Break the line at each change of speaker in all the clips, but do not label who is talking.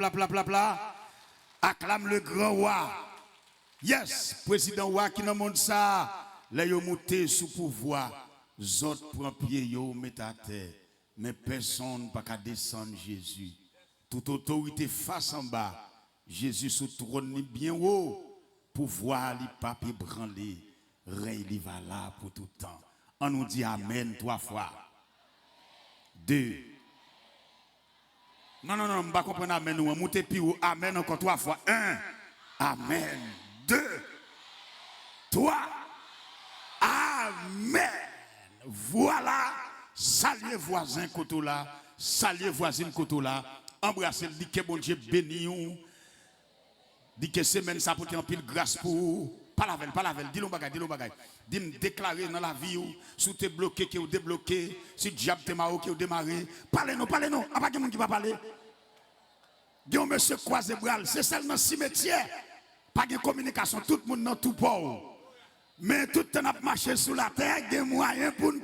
bla bla bla bla, acclame le grand roi. Yes, président roi qui dans le monde ça, là yo monté sous pouvoir, autres prend pied yo met à terre, mais personne pas qu'à descendre Jésus. Toute autorité face en bas, Jésus sous trône ni bien haut, pouvoir li pas ébranler, règne li va là pour tout temps. On nous dit amen 3 fois. 2. Non, non, non, je ne comprends pas amen. Nous montez puis amen encore 3 fois. 1. Amen. 2. 3. Amen. Voilà. Saluez voisin côté là. Saluez voisine côté là. Embrassez, dit que bon Dieu béni ou. Dit que semaine ça pour en pile grâce pour vous. Pas la veille, dis-le bagay, dis-le déclarer dans la vie ou, si tu es bloqué, qui est débloqué, si diable t'es marre, qui est démarré. Parlez-nous, a pas quelqu'un qui va parler. Dis monsieur croisé bral, c'est seulement cimetière. Pas de communication, tout le monde dans tout port. Mais tout le temps a marché sous la terre, il y a des moyens pour nous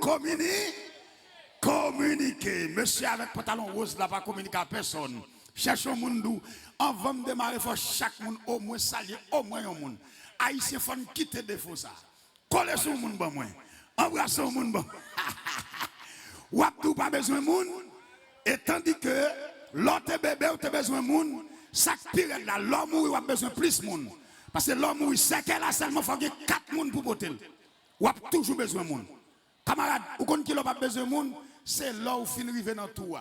communiquer. Monsieur avec pantalon rose, là, pas communiquer à personne. Cherchons un monde, avant de démarrer, il faut chaque monde au moins saluer, au moins un monde. Haïtien faut quitter défaut ça. Coller sur le monde bon moins. Embrasser le monde bon. Ou tout pas besoin de monde. Et tandis que l'autre bébé ou tu besoin de monde, chaque pire là l'homme ou a besoin plus de monde. Parce que l'homme ou c'est qu'elle a seulement faut 4 monde pour porter. Ou a toujours besoin de monde. Camarade, ou qu'on qui n'a pas besoin de monde, c'est là où fin arriver dans tout.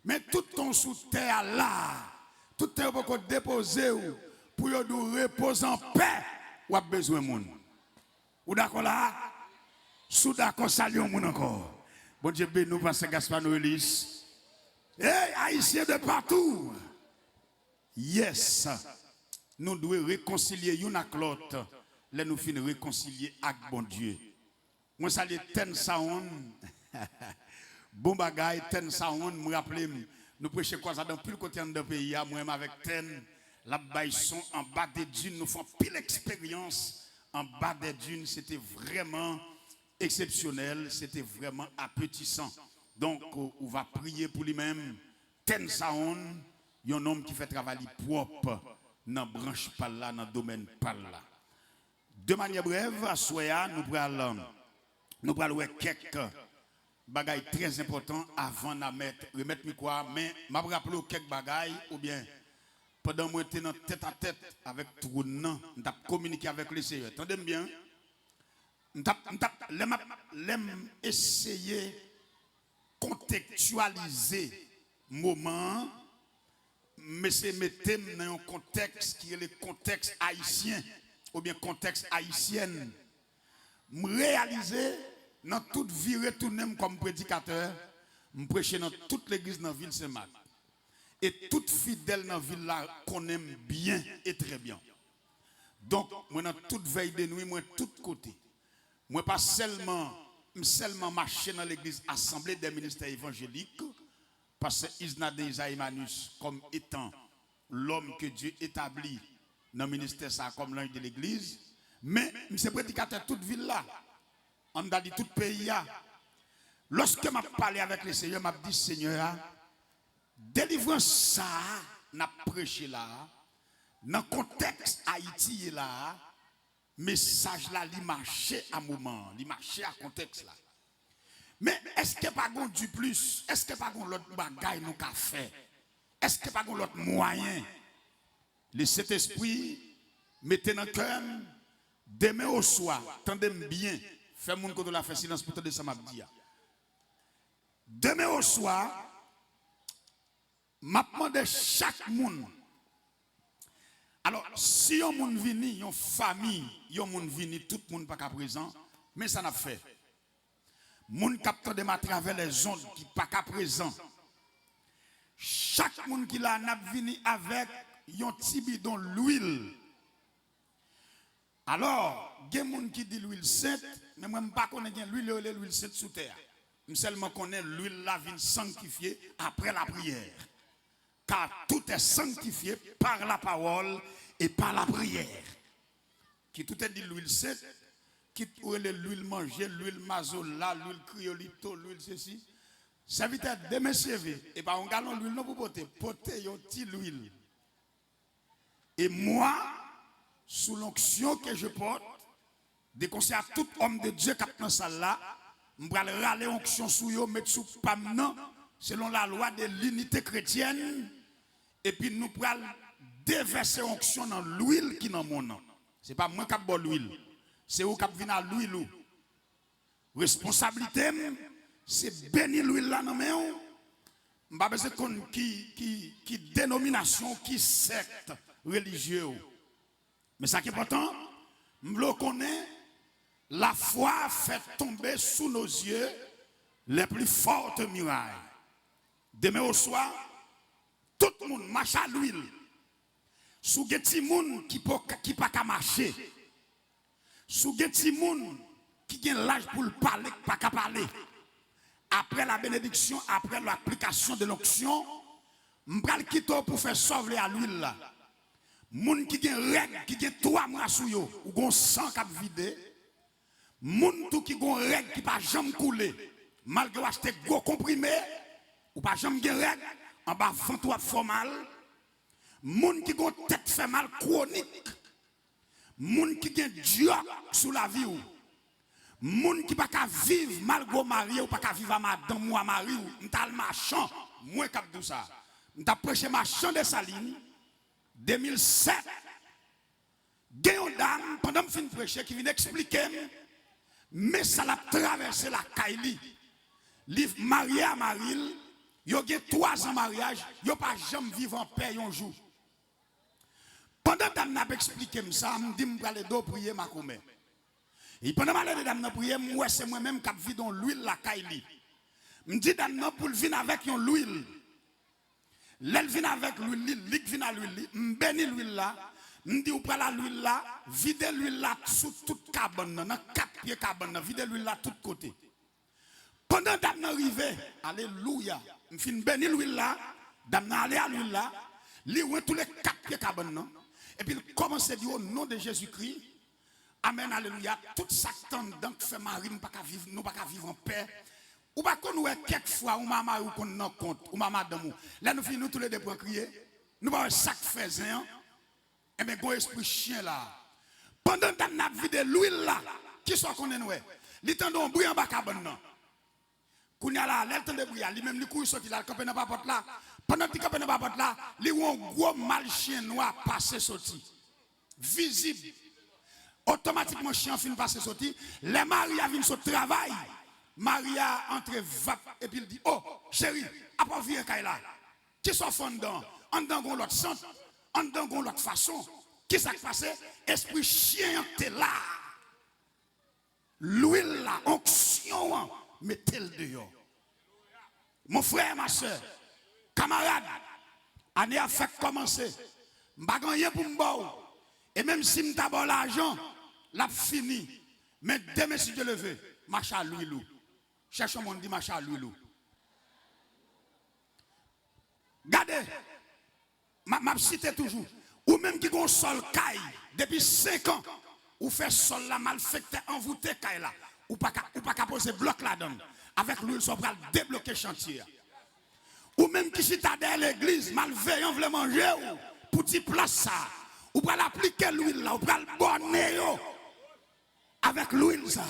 Mais tout ton sous terre là, tout est pour déposer pour nous reposer en paix, ou a besoin de monde. Ou d'accord là? Sous d'accord, saluons monde encore. Bon Dieu béni nous parce que Gaspard Noëlis. Hey, Haïtiens de partout. Yes. Nous devons réconcilier une avec l'autre. Là nous finissons réconcilier avec bon Dieu. Moi salue Ten Sound. Bon bagay, Ten Sound, me rappelle, nous prêchons quoi ça dans plus le côté de pays, moi avec Ten. La baisson en bas des dunes, nous faisons pile expérience. En bas des dunes, c'était vraiment exceptionnel, c'était vraiment appétissant. Donc, on va prier pour lui-même. Ten Sound, un homme qui fait travail propre dans la branche par là, dans le domaine par là. De manière brève, à Soya, nous allons voir quelques bagailles très importants avant de remettre quoi, mais je vais rappeler quelques bagailles ou bien. Pendant que j'étais dans tête à tête avec tout le monde, je communiqué avec les Seigneur. Attendez bien. Je essayer de contextualiser le moment, mais c'est mettre dans un contexte qui est le contexte haïtien, ou bien contexte haïtienne. Je réaliser dans toute vie retourner comme prédicateur, je prêcher dans toute l'église dans la ville Saint-Marc. Et toute fidèle dans la ville là qu'on aime bien et très bien. Donc, moi dans toute veille de nuit, moi de tous côtés. Moi pas seulement marcher dans l'église assemblée des ministères évangéliques, parce que Isna de Isaïmanus comme étant l'homme que Dieu établit dans le ministère ça comme l'un de l'église, mais je prédicateur toute ville là. On a dit tout pays là. Lorsque m'a parlé avec le Seigneur, m'a dit Seigneur, délivrance ça, n'a prêché là, dans le contexte Haïti là, message là, il marchait à moment, il marchait à contexte là. Mais est-ce que pas gon du plus? Est-ce que pas gon l'autre bagaille nous qu'a fait? Est-ce que pas gon l'autre moyen? Le Saint-Esprit mettez dans le cœur, demain au soir, tendez bien, fais mon côté la fait silence pour te de ça m'a dit. Demain au soir, m'a demandé chaque monde. Alors, si un monde vini, une famille, un monde vini, tout le monde pas qu'à présent, mais ça n'a fait. Moun capte de ma travers les ondes qui pas qu'à présent. Chaque monde qui l'a n'a vini avec un petit bidon l'huile. Alors, il y a des gens qui disent l'huile sainte, mais moi je ne connais pas l'huile sainte sous terre. Je seulement connais l'huile la vine sanctifiée après la prière. Car tout est sanctifié par la parole et par la prière. Qui tout est dit l'huile sainte, qui l'huile manger, l'huile mazola, l'huile criolito, l'huile ceci. Serviteur de messieurs, et pas un gallon d'huile non pour porter un petit l'huile. Et moi, sous l'onction que je porte, des conseils à tout homme de Dieu qui est dans salle là, je vais râler l'onction sous yo, mettre sous pam selon la loi de l'unité chrétienne, et puis nous allons déverser l'onction dans l'huile qui est dans mon nom. Ce n'est pas moi qui bois l'huile, c'est vous qui venez à l'huile. Responsabilité, c'est bénir l'huile là dans mes mains. Je ne sais pas qui dénomination, qui secte religieuse. Mais ça qui est important, je connais, la foi fait tomber sous nos yeux les plus fortes murailles. Demain au soir, tout le monde marche à l'huile. Sous des moun qui ne pas marcher. Sous des moun qui ont l'âge pour parler, pas qu'à parler. Après la bénédiction, après l'application de l'onction, je vais quitter pour faire sauver à l'huile là. Moun qui ont règle, qui ont 3 mois sous yo, ou gon sang qui a vidé. Moun tout qui ont règle qui pas jamais couler. Malgré acheter gros comprimé, ou pas jamais gen règle, en bas ventre ou fort mal. Moun qui ont tête fait mal chronique. Moun qui ont diable sous la vie ou. Moun qui pas ka vivre malgré marié ou pas ka vivre à madame ou à mari ou m'ta marchand moi cap tout ça m'ta prêché marchand de Saline 2007 gagne dame pendant me fin prêcher qui vient expliquer mais ça l'a traversé la Kaili livre marié à Maril yo gen 3 ans mariage yo pas jamais vivre en paix un jour pendant dame n'a expliqué ça me dit me aller do prier ma commet. Et pendant que je suis prière, moi c'est moi-même qui vis dans l'huile la Kaili. Je dis que pour venir avec l'huile. L'elle vient avec l'huile, l'huile vient à l'huile. Je bénis l'huile là. Je dis que la l'huile là, videz l'huile là sous toute cabane, dans 4 pieds cabane, videz l'huile là de tous côtés. Pendant que je suis arrivé, alléluia, je suis béni l'huile là, je suis allé à l'huile là, je suis tous les 4 pieds cabane. Et puis il commence à dire au nom de Jésus-Christ. Amen, alléluia. Tout ça tendance que fait mari, nous pas vivre en paix. Ou pas qu'on nous quelques fois, ou maman ou qu'on n'en compte, ou maman d'amour. Là, nous finissons tous les deux pour crier. Nous pas un sac faisin. Et bien, bon esprit chien là. Pendant que nous avons vidé l'huile là, qui soit qu'on est nous? Les temps d'on brille en bas cabane. Qu'on y a là, les temps de briller, lui même les couilles sorti là, le campé n'a pas porte là. Pendant que le campé n'a pas porte là, les ont gros mal chien noir passé sorti. Visible. Automatiquement, chien fin passer sorti. Les Maria viennent sur travail. Maria entre vape et puis il dit oh, chérie, après viens Kaila. Qui sont fondants? En dedans, l'autre sens. En dedans, l'autre façon. Qui s'est passé? Esprit chien t'es là. L'huile là, onction, mettez-le dehors. Mon frère, ma soeur, camarade, année a fait commencer. M'pas rien pour m'boire. Et même si m'ta bon l'argent, l'a fini. Mais demain si Dieu le veut, marche à l'huile. Cherche mon dit marche à l'huile. Gardez, m'a cité toujours. Ou même qui gon sol caille depuis 5 ans, ou fait sol la malfecté envoûté caille là. Ou pas qu'à poser bloc là-dedans. Avec l'huile, ça va débloquer chantier. Ou même qui chita derrière l'église, malveillant veut manger ou pour t'y place ça. Ou pour l'appliquer l'huile là, ou pour le bonner avec l'huile ça.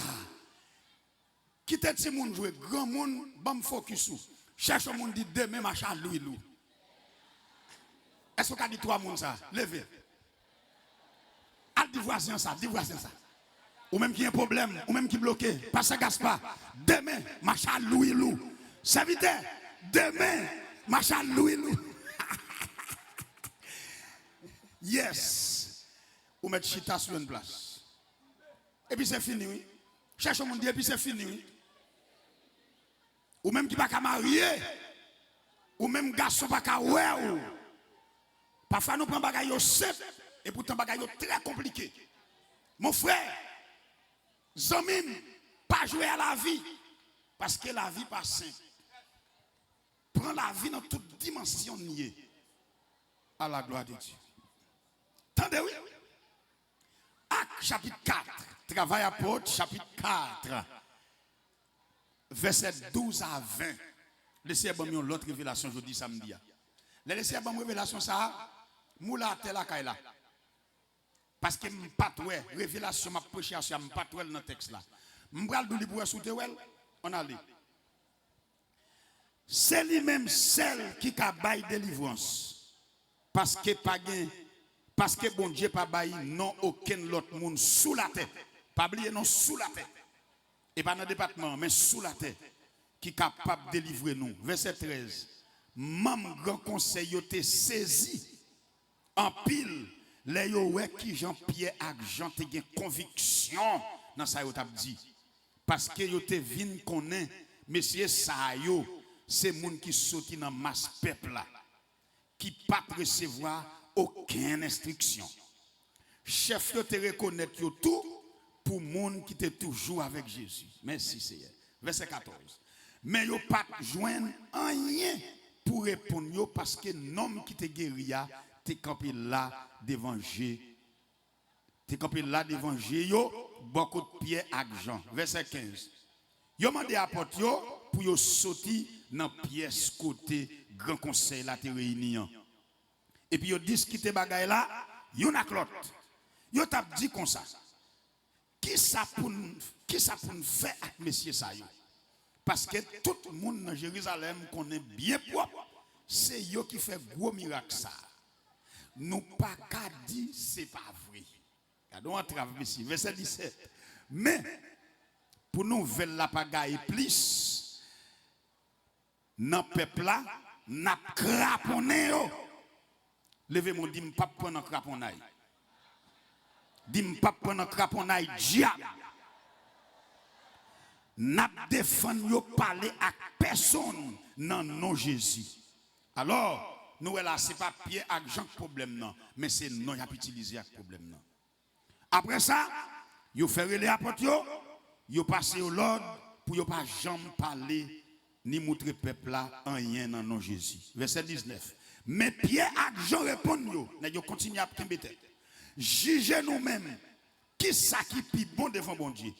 Quittez ce monde jouer, grand monde, bon focus. Cherche un monde dit demain machin à l'huile. Est-ce qu'on a dit 3 monde ça? Levez. Al dit voisin ça, dis voisin ça. Ou même qui a un problème, ou même qui est bloqué. Pasteur Gaspard, demain machin à l'huile. Serviteur, demain machin à l'huile. Yes. Ou mettre chita sur une place. Et puis c'est fini, oui. Cherche mon Dieu, et puis c'est fini, oui. Ou même qui pas qu'à marier. Ou même garçon pas qu'à ouais. Parfois nous prenons bagaille au simple. Et pourtant bagaille très compliqué. Mon frère, Zomim, pas jouer à la vie. Parce que la vie pas simple. Prends la vie dans toute dimension niée. À la gloire de Dieu. Attendez, oui. Acte chapitre 4. Travail apôtre chapitre 4. Verset 12 à 20. Laissez moi l'autre révélation jeudi samedi. Laissez moi révélation ça, moula tela kaila. Parce que m'pas ouais, révélation m'a prêché sur m'pas ouais dans texte là. M'bral dou li pour souter on a lu. C'est lui-même celle qui a bail délivrance. Parce que pas gain parce que bon Dieu pas bail non aucun autre monde sous la terre. Pas oublier non sous la terre. Et pas dans le département mais sous la terre qui est capable de délivrer nous. Verset 13. Même grand conseil yo te saisi en pile les yo ouais qui Jean-Pierre ak Jean te gen conviction dans ça yo t'a dit. Parce que yo te vinn connaît monsieur ça yo c'est moun qui sorti dans masse peuple là qui pas recevoir aucune instruction. Chef yo te reconnaître yo tout pour moun qui était toujours avec Jésus. Merci Seigneur. Verset 14. Mais yo pas joindre rien pour répondre yo parce que l'homme qui te guéri a te campé là devant Jésus. Te campé là devant Jésus yo beaucoup de pierre avec Jean. Verset 15. Yo mandé apôtre yo pour yo sorti dans pièce côté grand conseil là te réunion. Et puis yo discuter bagay là, yon ak l'autre. Yo t'a dit comme ça. Qui ça pour faire avec monsieur ça yo? Parce que tout le monde dans Jérusalem connaît bien propre, c'est yo qui fait gros miracle ça. Nous pas qu'à dire c'est pas vrai. Regardons entrave ici verset 17. Mais pour nous veulent la pagaille plus dans peuple là, n'a craponné yo. Levez-moi dit m'pas prendre craponaille. Dit m'pas prendre craponaille diable. N'a défendre yo parler à personne non non Jésus. Alors nous là c'est pas Pierre avec Jean problème non, mais c'est non y a utilisé avec problème non. Après ça, yo fait les apôtres yo passé au l'ordre pour yo pas jamais parler ni montrer peuple là en rien dans non Jésus. Verset 19. Mais Pierre et Jean répondent yo continue à tomber tête. Jugez nous-mêmes qui ça qui pi bon devant bon Dieu.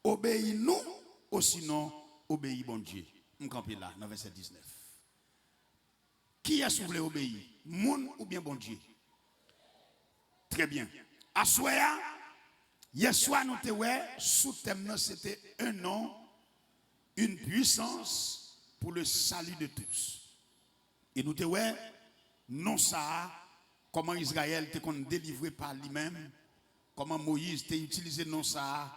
Obéis nous ou sinon obéis bon Dieu. On campe là dans verset 19. Qui est-ce qui voulait obéir? Moun ou bien bon Dieu? Très bien. À soya, hier soir nous te ouais sous thème c'était un nom, une puissance pour le salut de tous. Et nous te ouais non ça comment Israël était délivré par lui-même, comment Moïse était utilisé non ça.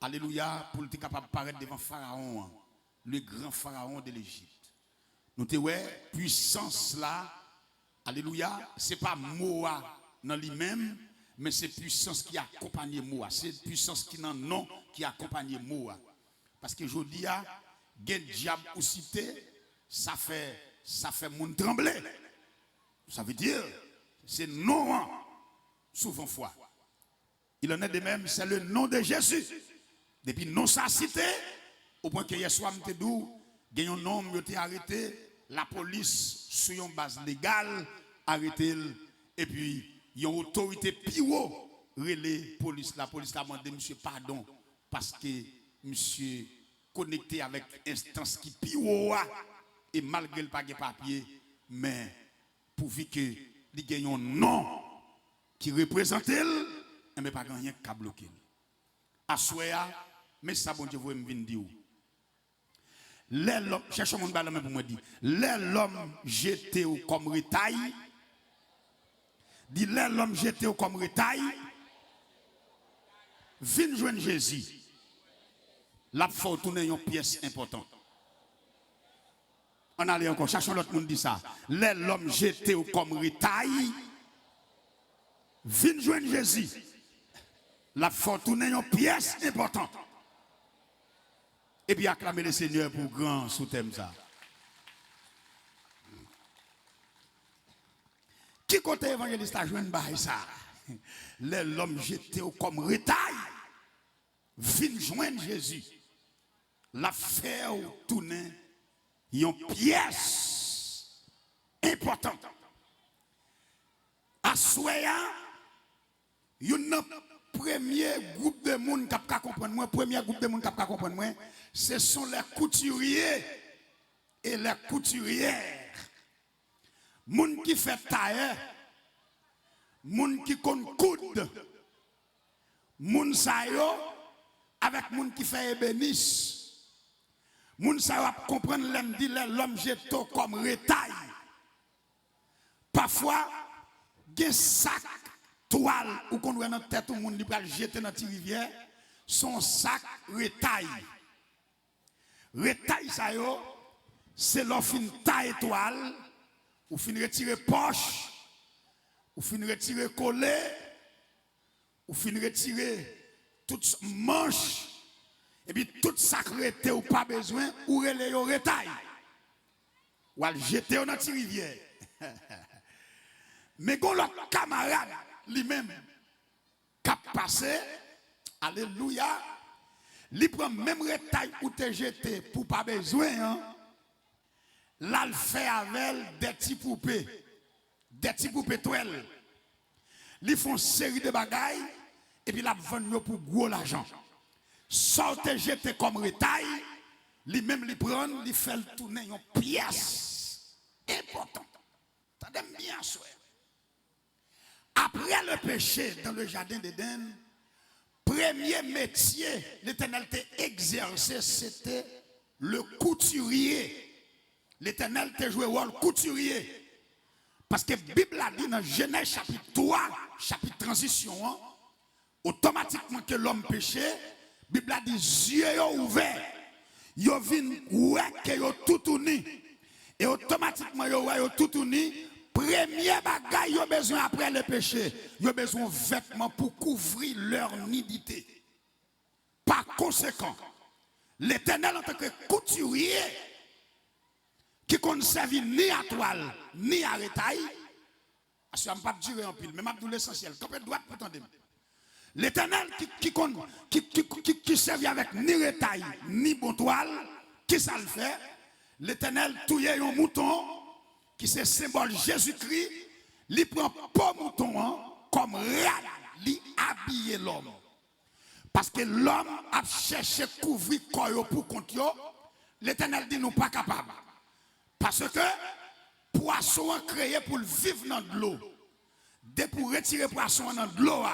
Alléluia, pour être capable de paraître devant Pharaon, le grand Pharaon de l'Égypte. Nous te ouais puissance là, alléluia, c'est pas Moa dans lui-même, mais c'est puissance qui accompagne Moa. C'est puissance qui n'a non qui accompagne Moa. Parce que je dis à gen diable ou cité, ça fait moun trembler. Ça veut dire c'est non souvent foi. Il en est de même, c'est le nom de Jésus. Depuis non sa cité, au point que hier soir m'te dou, gen yon homme yo te arrêté, la police sur une base légale arrêté et puis yon autorité piro relé police la police a demandé monsieur pardon parce que monsieur connecté avec instance qui piro et malgré le pas de papier mais pourvu que li gen yon nom qui représente elle mais pas rien qu'à bloquer. Assoya mais ça bon Dieu vous me venir dire. L'homme, cherche mon ballon pour me dire, l'homme jeté comme retail, dit l'homme jeté comme retail, vient joindre Jésus, la faut tourner une pièce importante. On allait encore, cherchons l'autre monde dit ça, l'homme jeté comme retail, vient joindre Jésus, la faut tourner une pièce importante. Et puis acclamer le Seigneur pour grand sous thème ça. Qui côté évangéliste a joué ça? L'homme jeté comme retail, vient joindre Jésus. La faire tourner une pièce importante. À Soya, une premier groupe de monde qui comprendre moi, premier groupe de monde qui comprendre moi, ce sont les couturiers et les couturières, moun qui fait taille, moun qui kon coude, moun sa yo avec moun qui fait ébéniste. Moun sa yo comprendre l'homme dit l'homme jette comme retail. Parfois, gen sac toile ou qu'on voit dans tête ou moun li pral jeter dans la rivière, son sac retail. Retail sa yo, c'est l'offre taille toile, ou fin retirer poche, ou fin retirer collet, ou fin retirer toute manche, et puis tout sac retail ou pas besoin, ou relé yo retail. Ou al jeter dans la rivière. Mais quand l'autre camarade lui-même qui a passé, alléluia, il prend même retail ou te jeté pour pas besoin, hein, là il fait avec des petits poupées toiles. Ils font une série de bagailles et puis la vendent pour gros l'argent. Sortez jeté comme retail, lui-même il prend, il fait le tourner une pièce importante. T'as bien sûr. Après le péché dans le jardin d'Éden, premier métier l'Éternel t'a exercé, c'était le couturier. L'Éternel t'a joué le rôle couturier. Parce que la Bible a dit dans Genèse chapitre 3, chapitre transition, hein, automatiquement que l'homme péché, la Bible a dit yeux ouverts, yo vinn ouais que yo tout uni. Et automatiquement yo tout uni. Premier bagage, ils ont besoin après le péché. Ils ont besoin de vêtements pour couvrir leur nudité. Par conséquent, l'Éternel en tant que couturier, qui ne servi ni à toile, ni à retail, je ne vais pas durer en pile, mais je vais l'essentiel. Quand on doit entendre. L'Éternel qui servi avec ni retail, ni bon toile, qui ça le fait? L'Éternel touille un mouton, qui c'est symbole Jésus-Christ, il prend pas mouton comme rad, il habille l'homme. Parce que l'homme a cherché à couvrir corps pour compte, l'Éternel dit nous pas capable. Parce que poisson créé pour vivre dans de l'eau. Dès pour retirer poisson dans de l'eau,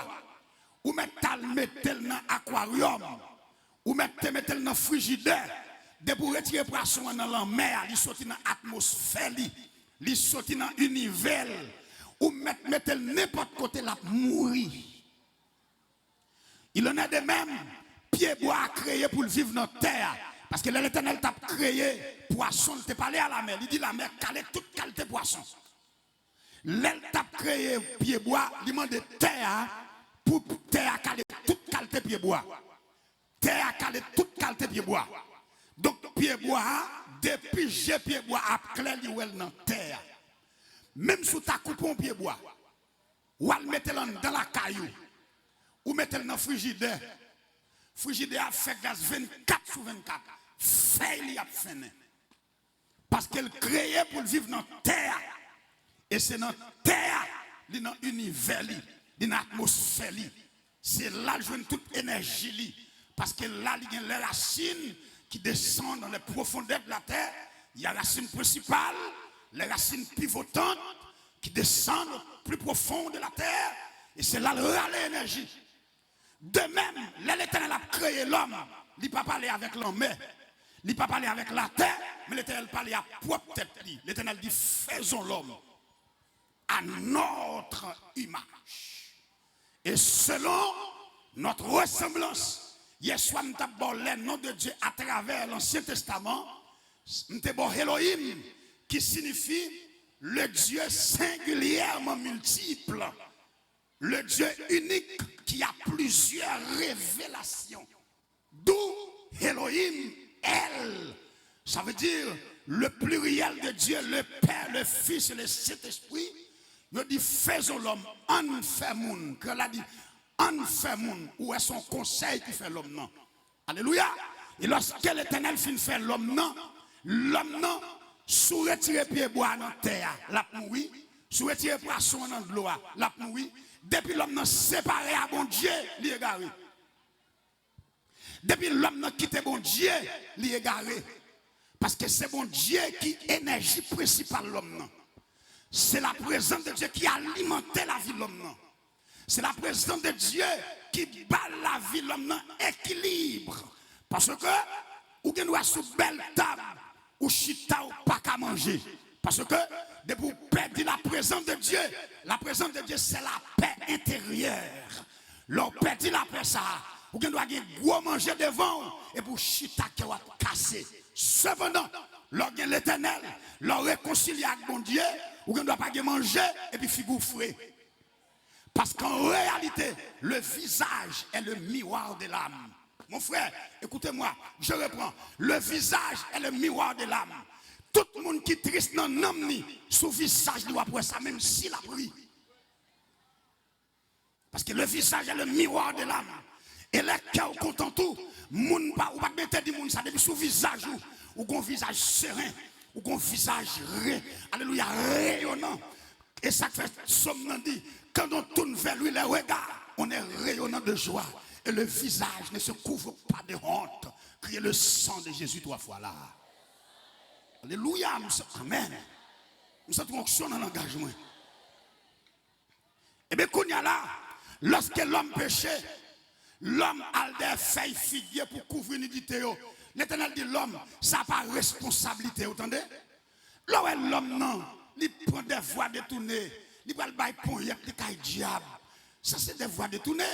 ou mettre dans l'aquarium, ou mettre dans le frigidaire, dès pour retirer poisson dans la mer, il sortit dans l'atmosphère. Li sorti dans univers ou mettre n'importe côté la mourir. Il en a de même pied bois créé pour vivre dans la terre parce que l'Éternel t'a créé poisson, il t'a parlé à la mer, il dit la mer calait toute qualité poisson. L'elle t'a créé pied bois, il demande terre pour terre calait toute qualité pied bois. Terre calait toute qualité pied bois. Donc pied bois depuis j'ai pied bois à clair dans terre. Même si tu as coupé un pied bois, ou à le mettre dans la caillou, ou mettre dans le frigidaire. Frigidaire a fait gaz 24 sur 24. Fait il y a fini. Parce qu'elle créée pour vivre dans la terre. Et c'est dans la terre, dans l'univers, dans l'atmosphère. C'est là que je joue toute énergie. Parce que là, il y a les racines qui descendent dans les profondeurs de la terre. Il y a la racine principale, les racines pivotantes qui descendent plus profond de la terre. Et c'est là le râle l'énergie. De même, l'Éternel a créé l'homme. Il ne peut pas parler avec l'homme, il ne peut pas parler avec la terre, mais l'Éternel parle à propre tête. L'Éternel dit faisons l'homme à notre image. Et selon notre ressemblance. Hier soir, nous avons le nom de Dieu à travers l'Ancien Testament. Nous avons Elohim, qui signifie le Dieu singulièrement multiple. Le Dieu unique qui a plusieurs révélations. D'où Elohim, El. Ça veut dire le pluriel de Dieu, le Père, le Fils et le Saint-Esprit. Il dit faisons l'homme, en fait moun. Que l'a dit. En fait moun, où est son conseil qui fait l'homme non? Alléluia. Et lorsque l'Éternel finit faire l'homme non, sous retirer pied bois dans la terre, la mourir, sous retirer poisson dans l'eau, la mourir. Depuis l'homme non séparé à bon Dieu, il est égaré. Depuis l'homme non quitté bon Dieu, il est égaré. Parce que c'est mon Dieu qui est l'énergie principale de l'homme. C'est la présence de Dieu qui alimente la vie de l'homme. C'est la présence de Dieu qui bat la vie de l'homme équilibre. Parce que, ou bien nous sous belle table, ou chita ou pas qu'à manger. Parce que, depuis vous perdre la présence de Dieu c'est la paix intérieure. L'on perd la paix ça, ou bien nous avons gros manger devant, et pour chita qui va casser. Cependant, lorsque l'Éternel, l'on réconcilie avec mon Dieu, ou bien nous ne doit pas manger, et puis figure frais. Parce qu'en réalité, le visage est le miroir de l'âme. Mon frère, écoutez-moi, je reprends. Le visage est le miroir de l'âme. Tout le monde qui est triste dans l'âme, son visage doit après ça, même s'il a pris. Parce que le visage est le miroir de l'âme. Et les cœurs content tout, moun pas ou pas mettre du monde ça depuis son visage ou un visage serein, ou un visage alléluia rayonnant. Et ça fait somme dit quand on tourne vers lui les regards, on est rayonnant de joie. Et le visage ne se couvre pas de honte. Criez le sang de Jésus 3 fois là. Alléluia. Amen. Nous sommes en action dans l'engagement. Et bien, qu'on y a là, lorsque l'homme péchait, l'homme a des feuilles figuier pour couvrir l'unité. L'Éternel dit l'homme, ça n'a pas responsabilité. Vous entendez? Là où l'homme, non, il prend des voies détournées. Il va le bailler pour y aller diable. Ça, c'est des voies détournées.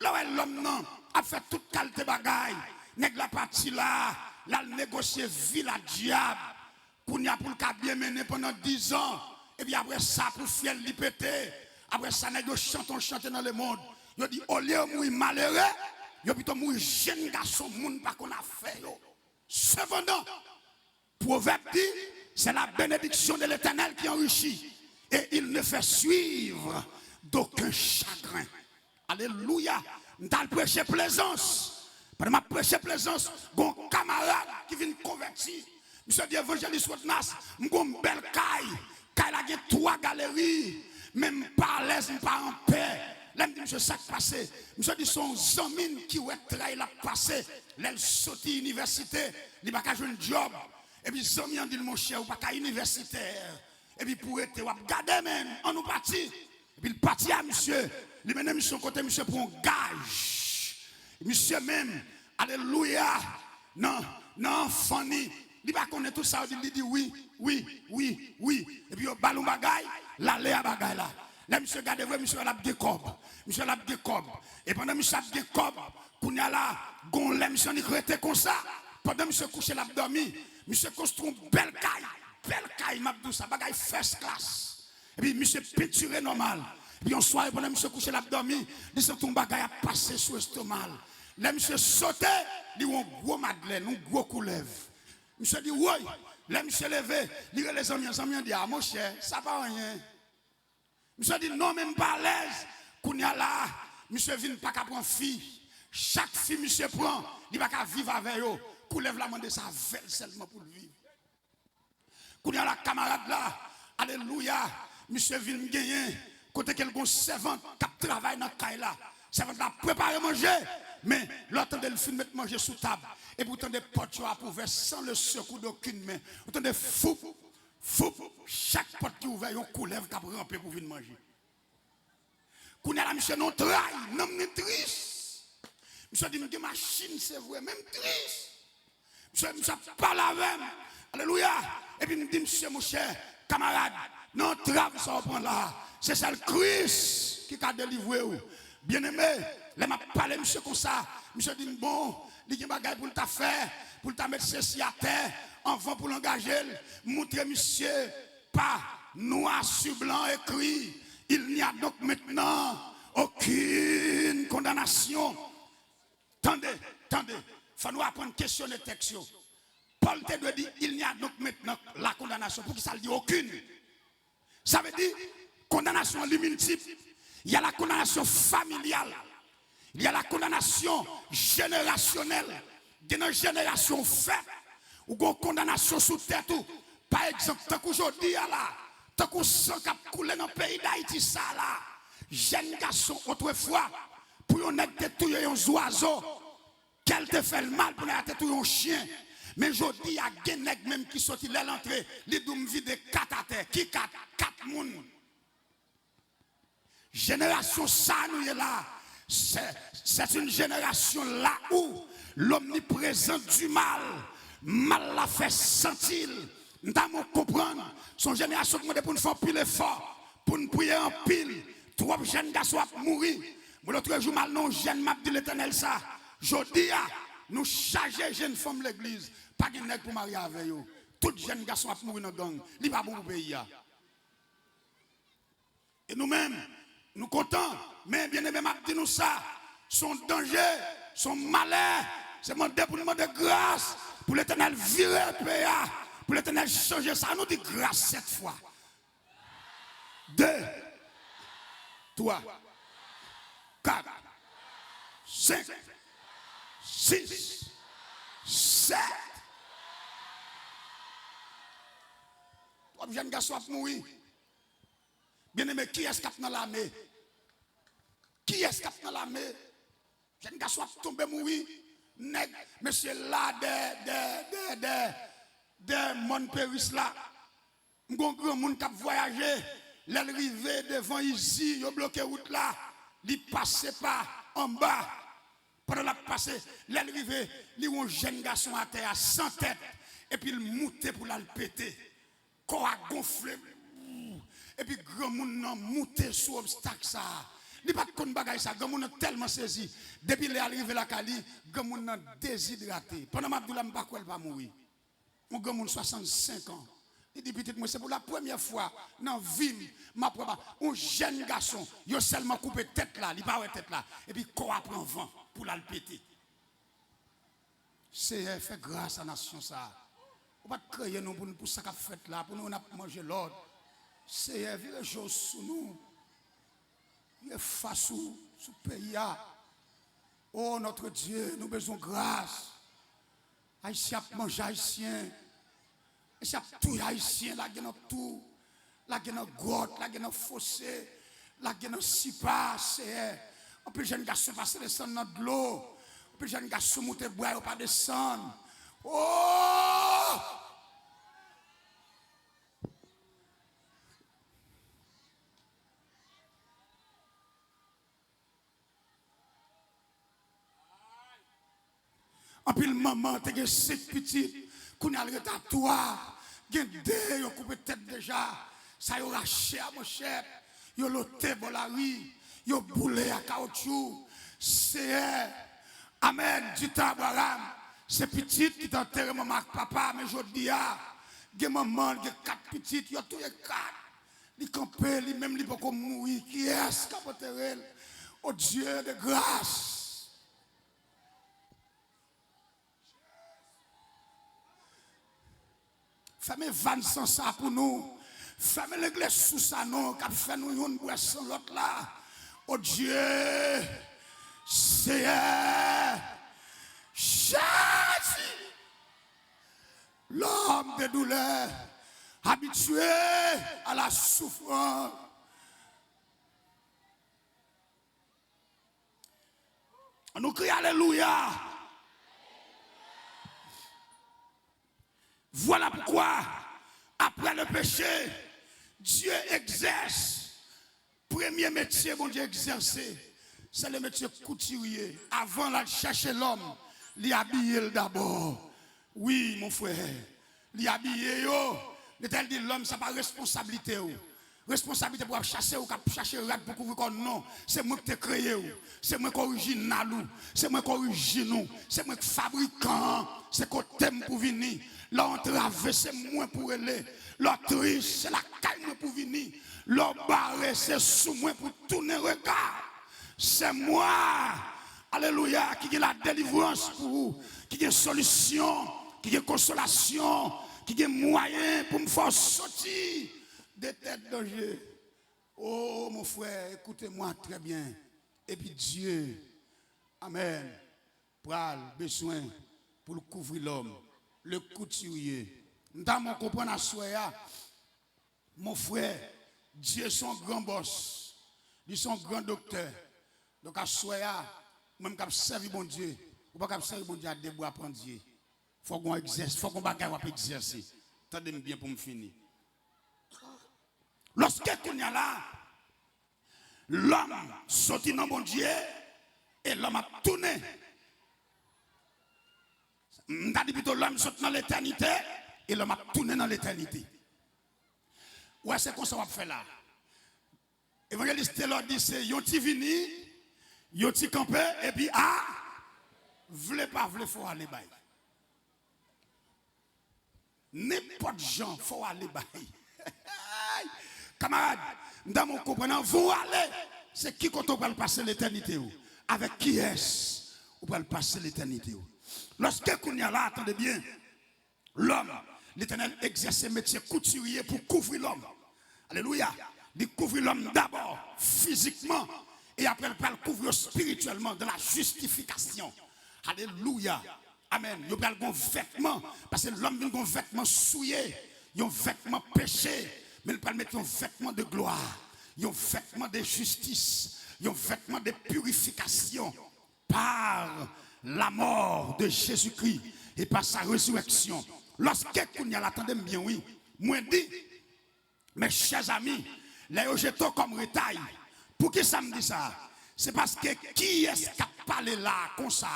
Là où l'homme, non, a fait toute qualité bagaille. Nèg la partie là, là, négocier vie la diable. Pour n'y a pour le cas bien mené pendant 10 ans. Et puis après ça, pour faire le péter. Après ça, nèg chanter dans le monde. Il dit, au lieu de mourir malheureux, il plutôt mourir jeune garçon, monde pas qu'on a fait. Cependant, Proverbe dit, c'est la bénédiction de l'Éternel qui enrichit. Et il ne fait suivre d'aucun chagrin. Alléluia. Nous allons prêcher plaisance. Pendant ma prêcher plaisance, mon camarade qui vient convertir. Monsieur dit évangéliste Wotnas, mon belle caille. Caille a 3 galeries. Même pas à l'aise, pas en paix. Là, je dis, monsieur, ça qui passé. Monsieur dit, son zamine qui ouais trahi la passé. Là, il saute à l'université. Il n'a pas jouer un job. Et puis, zamine dit, mon cher, ou pas qu'à universitaire. Et puis, pour être, ou garder, même, on nous partit. Et puis, il partit à monsieur. Il mène monsieur côté, monsieur prend gage. Monsieur même, alléluia. Non, Fanny. Il va connaître tout ça. Il dit oui. Et puis, au ballon bagaille, l'aller à bagaille là. Là, monsieur garde vrai, monsieur l'a bien cob. Monsieur l'a bien cob. Et pendant monsieur l'a bien cob, qu'on y a là, gon l'a monsieur ni créé comme ça. Pendant monsieur couché l'a dormi, monsieur construit une belle caille, m'a dit ça, bagaille first class. Et puis monsieur peinturé normal. Et puis on soir pendant monsieur couché l'a dormi, il sent ton bagaille a passé sur l'estomac. Là monsieur sauté, il a un gros madeleine, un gros couleuvre. Monsieur dit oui, là monsieur levé, il a les amis dit ah mon cher, ça va rien. Monsieur dit non, même pas à l'aise. Qu'on y a là, monsieur vient pas qu'à prendre fille. Chaque fille, monsieur prend, il va qu'à vivre avec eux. Qu'on lève la main de sa veille seulement pour le vivre. Qu'on y a la camarade là, alléluia, monsieur vient gagner. Côté quelqu'un servante qui travaille dans la caille là. Servante là préparer manger. Mais l'autre de le film mettre manger sous table. Et pourtant des potes à pouvoir sans le secours d'aucune main. Autant de fou. Chaque porte qui ouvre, on coulève qui a rampé pour venir manger. Quand on a la monsieur non trahi, non triste. Monsieur dit, mais machine, c'est vrai, même triste. Monsieur parle avec. Alléluia. Et puis il dit, monsieur, mon cher camarade, non travail, ça va prendre là. C'est ça le Christ qui a délivré. Bien aimé, là, m'a parlé, monsieur, comme ça. Monsieur dit, bon, il y a des bagages pour le faire, pour le mettre ceci à terre. Enfant pour l'engager, montrer monsieur, pas noir sur blanc écrit. Il n'y a donc maintenant aucune condamnation. Tendez, il faut nous apprendre à questionner le texte. Paul te doit dire, il n'y a donc maintenant la condamnation. Pour qui ça le dit aucune. Ça veut dire, condamnation multiple. Il y a la condamnation familiale. Il y a la condamnation générationnelle. Il y a une génération faite. Ou une condamnation sous tête. Par exemple, tant qu'aujourd'hui, là, tant qu'on sent qu'il a coulé dans le pays d'Haïti, ça là, jeune garçon, autrefois, pour yon être tué un oiseau, qu'elle te fait le mal pour être tué un chien. Mais je dis à Genek même qui sortit là l'entrée, les doum vide 4 à terre. Qui 4? 4 moun. Génération ça nous est là. C'est une génération là où l'omniprésent du mal l'a fait sentir. Nous devons comprendre. Son génération qui m'a dit pour nous faire pile effort, pour nous prier en pile. 3 jeunes garçons à mourir. Mais l'autre jour, mal non, jeune m'a dit l'éternel ça. Je dis, nous charger jeunes femmes l'église. Pas de nègre pour marier avec eux. Tous les jeunes garçons à mourir dans le gang. Ce n'est pas bon pour le pays. Et nous-mêmes, nous comptons. Mais bien aimé, m'a dit nous ça. Son danger, son malheur. C'est demander pour nous demander grâce. Pour l'éternel virer le pays. Pour l'éternel changer ça. Nous dit grâce cette fois. 2, 3, 4, 5, 6, 7. 3 jeunes garçons à mourir. Bien aimé, qui est-ce qui a dans l'armée? Qui est-ce qui a dans l'armée? Jeunes garçons à tomber mourir. Monsieur là, des monde péris là. M'gon grand monde qui a voyagé. L'arrivée devant ici, il bloqué route là. Il passait pas en bas. Pendant la passé, l'arrivée, il y a un jeune garçon à terre sans tête. Et puis il montait pour la péter. Corps a gonflé. Et puis grand monde a monté sur l'obstacle ça. Il n'y a pas de con bagay ça. Grand monde a tellement saisi. Depuis qu'il est arrivé la Cali, grand monde a déshydraté. Pendant ma douleur, je ne sais pas pas mourir. Mon grand monde 65 ans. Il dit petit moi c'est pour la première fois dans la vie ma un jeune garçon, il a seulement coupé tête là, il pas tête là et puis corps prend vent pour la péter. C'est fait grâce à la nation ça. On va créer nous pour ça qu'a fait là pour nous manger l'ordre. C'est vire chose sous nous. Il est face sous pays. Oh notre Dieu, nous besoin de grâce. Haïtien manger haïtien. Et tout haïtien, là, il y a tout. Là, il y a grotte, là, il y a fossé. Là, il y a sipa, c'est. On peut jeune garçon passer descendre dans de l'eau. On peut jeune garçon monter boire, ou pas descendre. Oh! En plus, maman, tu as 5 petites. Qu'on a le toi, gen deux, yo coupé tête déjà, ça yo raché à mon chef, yo loté dans la rue, yo boulé à caoutchouc, c'est Amen, dit Abraham, c'est petit qui t'enterre maman papa, mais je dis gen maman, gen 4 petites, yo tous les 4, li campé, li même li pas mourir, qui est-ce qui a enterré? Oh Dieu de grâce. Fais-moi 20 sans ça pour nous. Fais-moi l'église sous ça, non, qui fait nous une boisson l'autre là. Oh Dieu, c'est Jésus, l'homme de douleur, habitué à la souffrance. On nous crie Alléluia. Voilà pourquoi, après le péché, Dieu exerce. Premier métier, bon Dieu exercer, c'est le métier couturier. Avant de chercher l'homme, l'y habiller d'abord. Oui, mon frère, l'y habiller, l'éternel dit l'homme, ça pas responsabilité. Responsabilité pour chasser ou chercher rat pour couvrir comme non. C'est moi qui t'ai créé. C'est moi qui original. C'est moi qui original. C'est moi qui fabricant. C'est qu'on t'aime pour venir. L'entrave, c'est moi pour aller. L'autriche, c'est la caille pour venir. L'embarré, c'est sous moi pour tourner regard. C'est moi. Alléluia. Qui a la délivrance pour vous. Qui a une solution. Qui a une consolation. Qui a un moyen pour me faire sortir des têtes danger. Oh mon frère, écoutez-moi très bien. Et puis Dieu, amen, pral besoin pour le couvrir l'homme, le couturier. Nous devons comprendre à soi, mon frère, Dieu est son grand boss, il est son grand docteur. Donc à soi, même quand servi bon Dieu, ou pas servir bon Dieu à débois prendre Dieu. faut qu'on exerce, faut qu'on bagaille à exercer. Attendez-moi bien pour me finir. Lorsque qu'on y a là, l'homme sorti dans mon Dieu et l'homme a tourné. M'ta dit plutôt l'homme sorti dans l'éternité et l'homme a tourné dans l'éternité. Ouais, c'est comme ça qu'on va faire là. Évangéliste Taylor dit c'est yon ti vini, yon ti campé et puis vle pas vle faut aller bay. N'importe gens faut aller bay. Camarade, dans mon comprenant, vous allez, c'est qui quand on va passer l'éternité avec qui est-ce on va passer l'éternité. Lorsque qu'on y a là, attendez bien, l'homme, l'Éternel exerce un métier couturier pour couvrir l'homme. Alléluia. Il couvre l'homme d'abord physiquement et après il va le couvrir spirituellement de la justification. Alléluia. Amen. Il y a un vêtement parce que l'homme a un vêtement souillé, il a un vêtement péché, mais il va mettre un vêtement de gloire, il y a un vêtement de justice, il y a un vêtement de purification par la mort de Jésus-Christ et par sa résurrection. Lorsque qu'on y a l'attendez bien, oui, moi dit, mes chers amis, les rejetons comme retail. Pour qui ça me dit ça? C'est parce que qui est-ce qui a parlé là comme ça?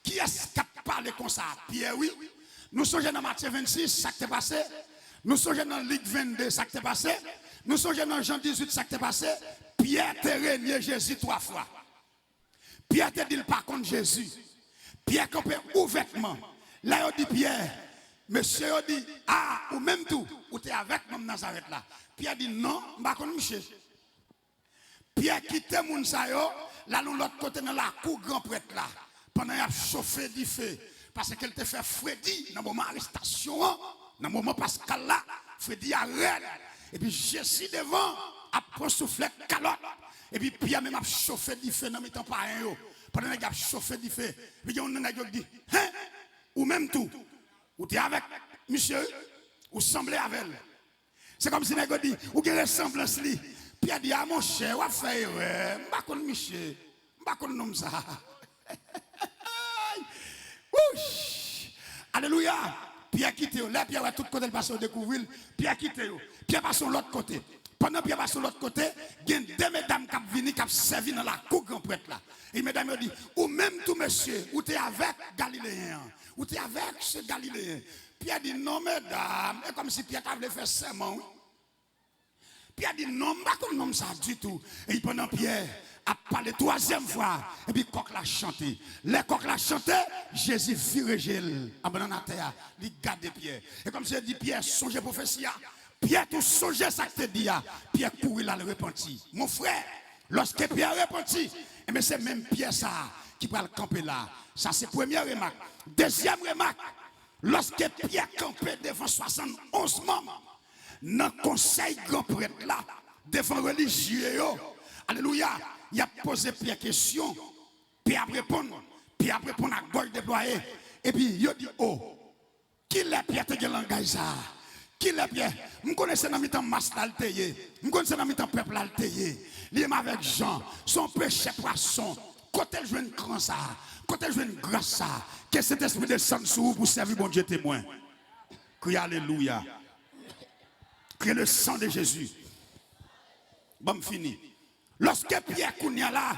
Qui est-ce qui a parlé comme ça? Pierre, oui. Nous sommes dans Matthieu 26, ça qui est passé. Nous sommes dans Luc 22, ça qui est passé. Nous sommes dans Jean 18, ça qui est passé. Pierre t'a régné Jésus 3 fois. Pierre t'a dit pas contre Jésus. Pierre campé ouvertement. Là, il dit Pierre, monsieur, il dit, ou même tout, ou t'es avec moi Nazareth là. Pierre dit non, je ne sais pas monsieur. Pierre quitte moun sa yo, là nous l'autre côté dans la cour grand prêtre là. Pendant qu'il a chauffé du feu. Parce qu'elle te fait Freddy dans le moment arrestation, dans le moment Pascal là, Freddy arrête. Et puis Jésus devant, a pris soufflé calotte. Et puis Pierre même a chauffé du feu dans le temps pas un yo. Pendant qu'il a chauffé du feu. Puis il y a un qui dit, hein, ou même tout, ou tu es avec monsieur, ou semblez avec elle. C'est comme si il dit, ou qu'il ressemblance li. Puis il dit, ah mon cher, ou a fait, ouais, je ne sais pas monsieur, je ne sais pas nom ça. Alléluia. Pierre quitte, là, Pierre va tout côté le passer au découvrir, Pierre quitte, Pierre passe sur l'autre côté. Pendant Pierre passe sur l'autre côté, il y a deux mesdames qui viennent, qui servi dans la cour grand prêtre là. Et mesdames dit, ou même tout monsieur, ou tu es avec Galiléen, ou tu es avec ce Galiléen. Pierre dit, non mesdames, et comme si Pierre avait fait serment. Pierre dit, non, je ne sais pas comment ça du tout. Et pendant Pierre a parlé troisième fois, et puis coq l'a chanté. Les coq l'a chanté, Jésus viré en bas dans la terre, il garde Pierre. Et comme ça dit, Pierre, songez prophétie. Pierre, tout songez ça que te dit. Pierre courir là, le repenti. Mon frère, lorsque Pierre repenti, et c'est même Pierre ça qui va le camper là. Ça, c'est la première remarque. Deuxième remarque, lorsque Pierre campait devant 71 membres, dans le conseil grand prêtre là, devant religieux, alléluia, il a posé Pierre question, Pierre répond à gauche déployée, et puis il dit, oh, qui est Pierre te langage ça? Qui est Pierre? Je connais dans mi-temps masse d'altéyé, je connais dans mi-temps peuple d'altéyé, il est avec Jean, son péché poisson, quand elle joue une grand ça, quand elle joue une grâce ça, que cet esprit descende sur vous pour servir mon Dieu témoin. Crie alléluia. Crie le sang de Jésus. Bon, fini. Lorsque Pierre Kounia là,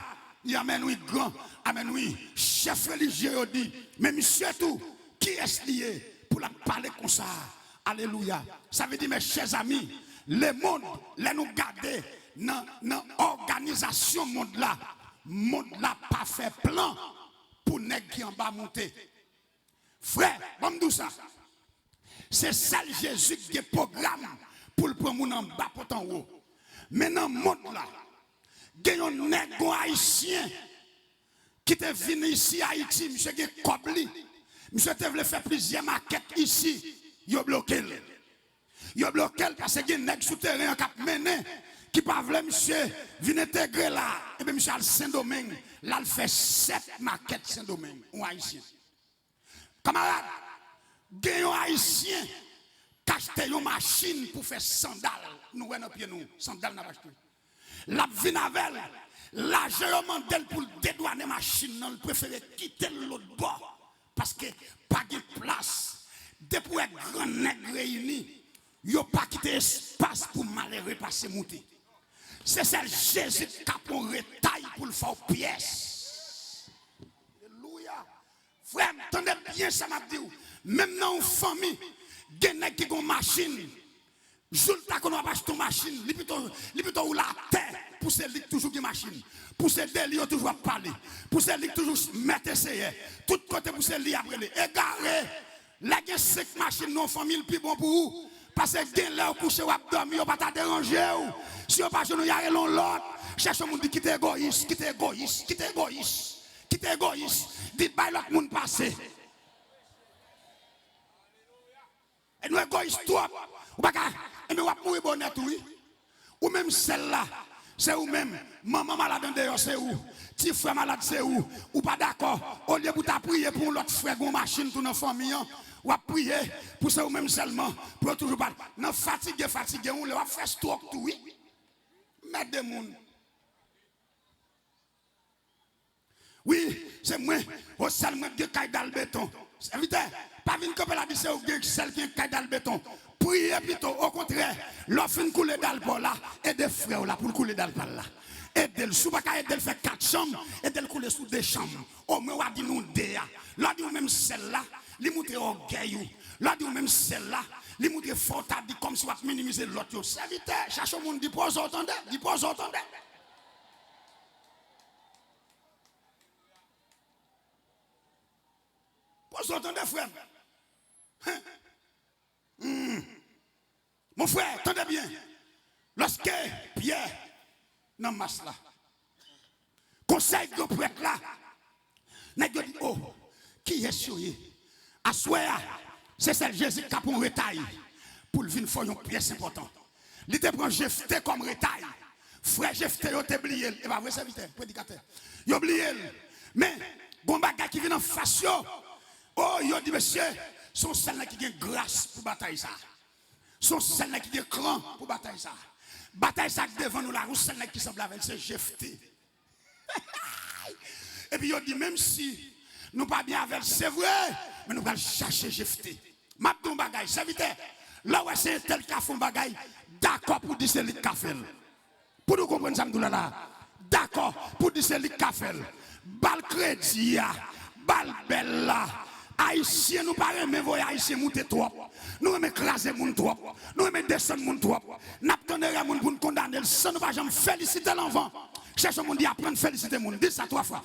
il amène oui grand, amène oui chef religieux, il dit, mais monsieur tout, qui est lié pour la parler comme ça? Alléluia. Ça veut dire, mes chers amis, le monde, là nous garder dans l'organisation monde là pas fait plan pour nèg qui en bas monter. Frère, bon nous ça. C'est ça Jésus qui est programme pour le prendre en bas pour en haut. Mais dans le monde là, il y a un nègre haïtien qui est venu ici à Haïti, monsieur qui est cobli. Monsieur te voulait faire plusieurs maquettes ici. Il a bloqué. Il a bloqué parce qu'il y a un nègre souterrain qui a mené, qui pas voulu monsieur venir intégrer là. Et bien monsieur Saint-Domingue, là il fait 7 maquettes Saint-Domingue, un haïtien. Camarade, il y a un haïtien qui a acheté une machine pour faire sandales. Nous voyons pied nous, sandales n'a pas acheté. La vie avec l'argent mandel pour dédouaner machine, non, il préfère quitter l'autre bord parce que pas de place Depuis un grand nègre réuni, il n'y a pas quitté espace pour malheureux passer monter. C'est celle Jésus qui a pris un retail pour le faire pièce. Alléluia. Frère, attendez bien ça m'a dit. Même dans une famille, il y a des gens qui ont une machine. Je ne sais pas qu'on va acheter une machine. Il plutôt ou la terre. Pour celles qui toujours une machine. Pour celles qui ont toujours parlé. Pour celles qui toujours mettre essayé. Tout côté pour celles qui après les égaré. La gen 5 machines dans la famille, plus bon pour vous. Parce que gen là, coucher ou dormir, pas ta déranger. Si vous pas jeune, y a l'autre. Cherche un monde qui est égoïste, qui est égoïste, qui est égoïste, qui est égoïste. Dites pas l'autre monde passer. Et nous égoïstes trop. Ou pas et nous va mourir bonnet oui. Ou même celle-là, c'est où même. Maman malade en dehors, c'est où. Petit frère malade, c'est où. Ou pas d'accord. Au lieu de prier pour l'autre frère, une machine pour nos familles. Ou à prier pour ça ou même seulement. Pour toujours pas. Non, fatigué, on va faire stroke tout, oui. Mettre des gens. Oui, c'est moi. Au seulement de caille dans le béton. C'est vite. Pas une copie la dit c'est celle qui est caille dans le béton. Priez plutôt, au contraire. L'offre couler dans le bol là. Et des frères là pour couler dans le bol là. Aide le sous baka aide le faire 4 chambres. Aide le couler sous 2 chambres. Au moins, on dit nous déa. Là, dit même celle-là. Li montre orgueil. Là, dit même celle-là. Li montre fort, dit comme si on minimiser l'autre. C'est vite. Cherche au monde, dit pas entendez. Dit pas entendez. Pas entendez, frère. Mon frère, attendez bien. Lorsque Pierre, dans masse là, conseil de prêtre là, n'a dit, oh, qui est sur lui? À soir, c'est celle Jésus qui a pour un retail pour venir faire une pièce importante. Il te prend Jephthé comme retail. Frère Jephthé, il t'a oublié. Et pas vrai, serviteur, prédicateur. Il a oublié. Mais, bon bagage qui vient en face, oh, il a dit, monsieur, sont celles qui ont grâce pour bataille ça. Sont celles qui ont cran pour bataille ça. Bataille ça devant nous, la roue, celle qui semble avec, c'est Jephthé. Et puis, il a dit, même si nous pas bien avec, c'est vrai, mais nous allons chercher Jephthé. M'a dit un bagage, serviteur. Là où c'est tel qui a fait un bagage, d'accord pour dire c'est lui qui a fait. Pour nous comprendre ça, là. D'accord pour dire c'est lui qui a fait. Bal crédit, bal belle là. Haïtien, nous parlons, mais voyez Haïtien monter trop. Nous aimons écraser mon trop. Nous aimons descendre mon trop. Nous attendons mon pour nous condamner. Ça nous va jamais féliciter l'enfant. Cherche mon dit apprendre à féliciter mon. Dis ça 3 fois.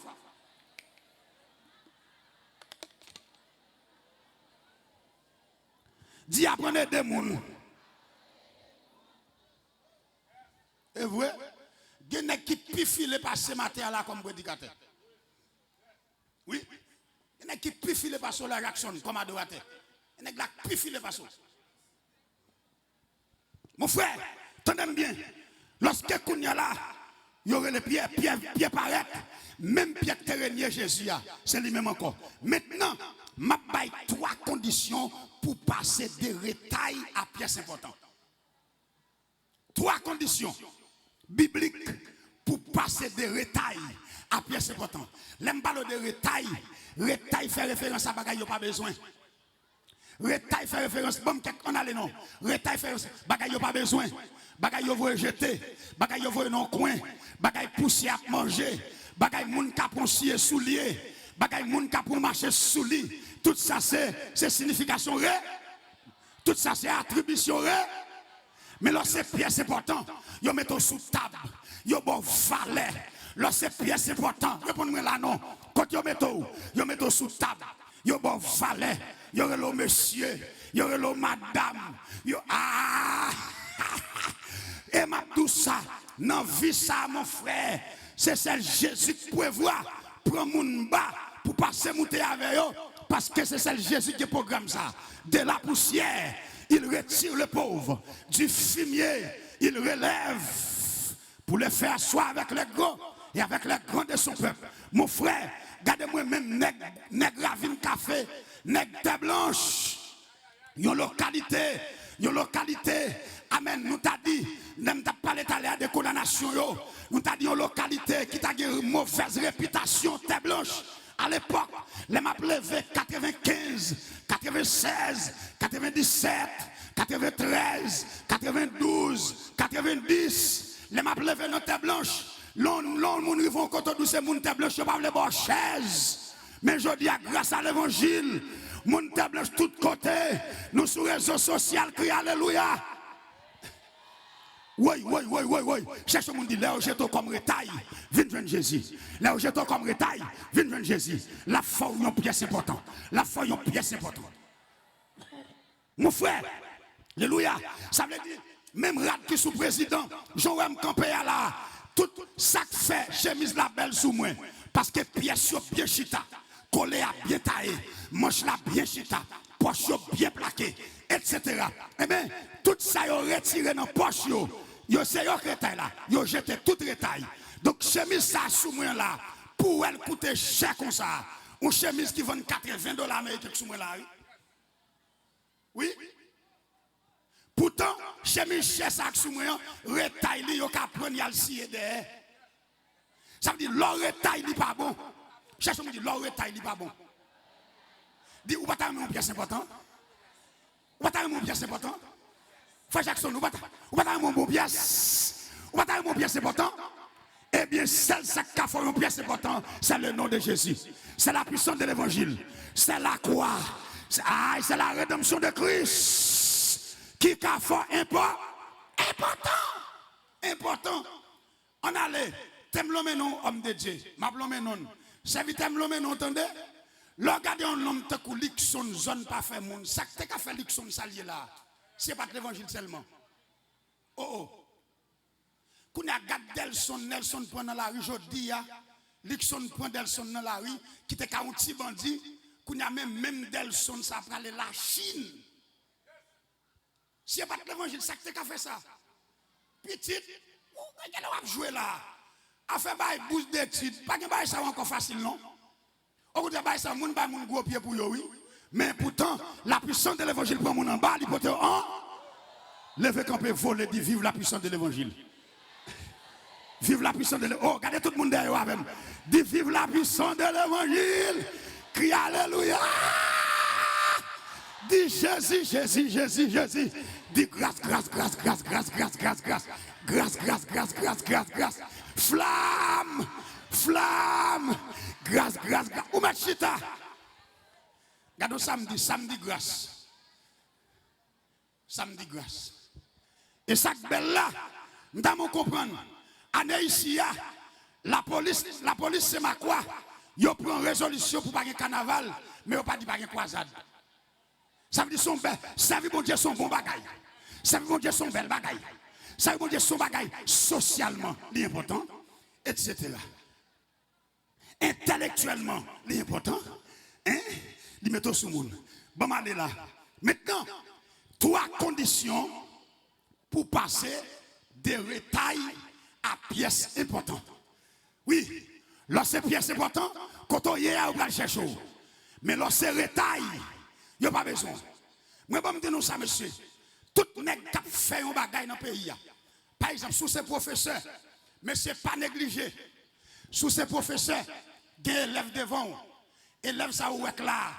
Dis apprenez des gens. Et vrai, il y a qui pifile passer matin là comme prédicateur. Oui. Il y a qui pifile passer la réaction comme adorateur. Il y a qui pifile passer. Mon frère, tenez bien. Lorsque qu'on y a là, il y aurait les pieds paraître. Même Pierre terrenier Jésus, c'est lui-même encore. Maintenant, m'a baille 3 conditions pour passer des retails à pièces importantes. 3 conditions bibliques pour passer des retails à pièces importantes. L'aime parler de retail fait référence à bagaille pas besoin. Retail fait référence, bon, on a les noms. Retail fait référence, bagaille pas besoin. Bagaille vous jeter, bagaille vous non coin, bagaille pousser à manger, bagaille moun caponcier soulier, bagaille moun capon marcher sous lit. Tout ça c'est signification ré. Tout ça c'est attribution ré. Mais lorsque c'est pièce important, yo mettons sous table, yo bon valet. Lorsque c'est pièce important, répondez-moi là non. Quand yo mettons sous table, yo bon valet, yo le monsieur, yo le madame, yo ah. Et ma tout ça, dans vie ça mon frère, c'est celle Jésus qui peut voir, prend mon bas pour passer monter avec eux, parce que c'est celle Jésus qui programme ça. De la poussière, il retire le pauvre, du fumier, il relève pour le faire asseoir avec les gros et avec les grands de son peuple. Mon frère, regardez-moi même nègre ravine café, nègre tête blanche, yon localité, amen, nous t'a dit, nous t'a parlé à des condamnations, nous t'a dit une localité qui t'a une mauvaise réputation, tête blanche. À l'époque, les m'a levé 95, 96, 97, 93, 92, 90. Les m'a levé dans tête blanche. L'on moun rivon koto douce moun tête blanche pas les bon chaise. Mais je dis grâce à l'évangile, moun tête blanche tout côté, nous sur réseaux sociaux crie alléluia. Oui. Cherche mon dit, là où j'étais comme retail, viens joindre Jésus. Là où j'étais comme retail, viens joindre Jésus. La foi est une pièce importante. La foi est une pièce importante. Mon frère, alléluia. Ça veut dire, même rat qui sous président, Jean-Wem campé à la, tout ça fait chemise la belle sous moi. Parce que pièce sur bien chita, collé à bien taillé, manche la bien chita, poche bien plaqué, etc. Eh bien, tout ça yo retiré dans poche yo. Yo c'est yo retail là, yo jeté tout retail. Donc chemise ça sous moi là, pour elle coûter cher comme ça. Une chemise qui vend $80 américains sous moi là. Oui. Pourtant, chemise cher ça sous moi, retail li yo ka prendre yal sié derrière. Ça veut dire l'or retail li pas bon. Cherche me dit l'or retail li pas bon. Dis ou pas ta mon pièce important. Ou pas ta mon pièce important. Frère Jackson, ou pas mon pièce. Ou pas mon pièce important. Eh bien, celle qui a fait une pièce importante, c'est le nom de Jésus. C'est la puissance de l'évangile. C'est la croix. C'est la rédemption de Christ. Qui a fait important. On allait. T'aimes l'homme non, homme de Dieu. Ma blôme non. C'est vite t'aimes l'homme non, entendez? Regardez un homme te kou Lixon, zone pas fait monde. Ça te qu'a fait Lixon salier là. C'est pas l'évangile seulement. Oh. Quand on a gardé Nelson prend dans la rue, je dis, Lixon prend Delson dans la rue, qui était un petit bandit, qu'on a même Delson, ça prend la Chine. C'est pas l'évangile, ça te qu'a fait ça. Petite, on va jouer là. A fait bail bouche d'étude, pas que bail ça encore facile non. Au côté bail ça moun ba moun gros pied pour yo oui. Mais pourtant la puissance de l'évangile prend mon en bas, il porte en lever camper voler dit vive la puissance de l'évangile. Vive la puissance de l'évangile. Oh, regardez tout le monde derrière même. Dit vive la puissance de l'évangile. Crie alléluia. Dis Jésus. Dis grâce. Flamme. Grâce. Où met chita? Gado samedi grâce. Samedi grâce. Et ça belle là, nous devons comprendre. Année ici, la police c'est ma quoi? Yo prend résolution pour pas un carnaval, mais yo pas dit pas un croisade. Ça veut dire son bel, ça veut dire son bon bagaille. Ça veut dire son bel bagaille. Ça veut dire son bagaille socialement l'important, etc. Intellectuellement l'important, hein? Il met tout sur le monde. Bon, allez là. Maintenant, 3 conditions pour passer de retail à pièces importantes. Oui, lorsque pièces importantes, quand on y est, on va chercher. Mais lorsque retail, il n'y a pas besoin. Moi, je vais vous dire ça, monsieur. Tout le monde qui fait un bagage dans le pays. Par exemple, sous ces professeurs, mais ce n'est pas négligé. Sous ces professeurs, des élèves devant, élèves ça ou est là,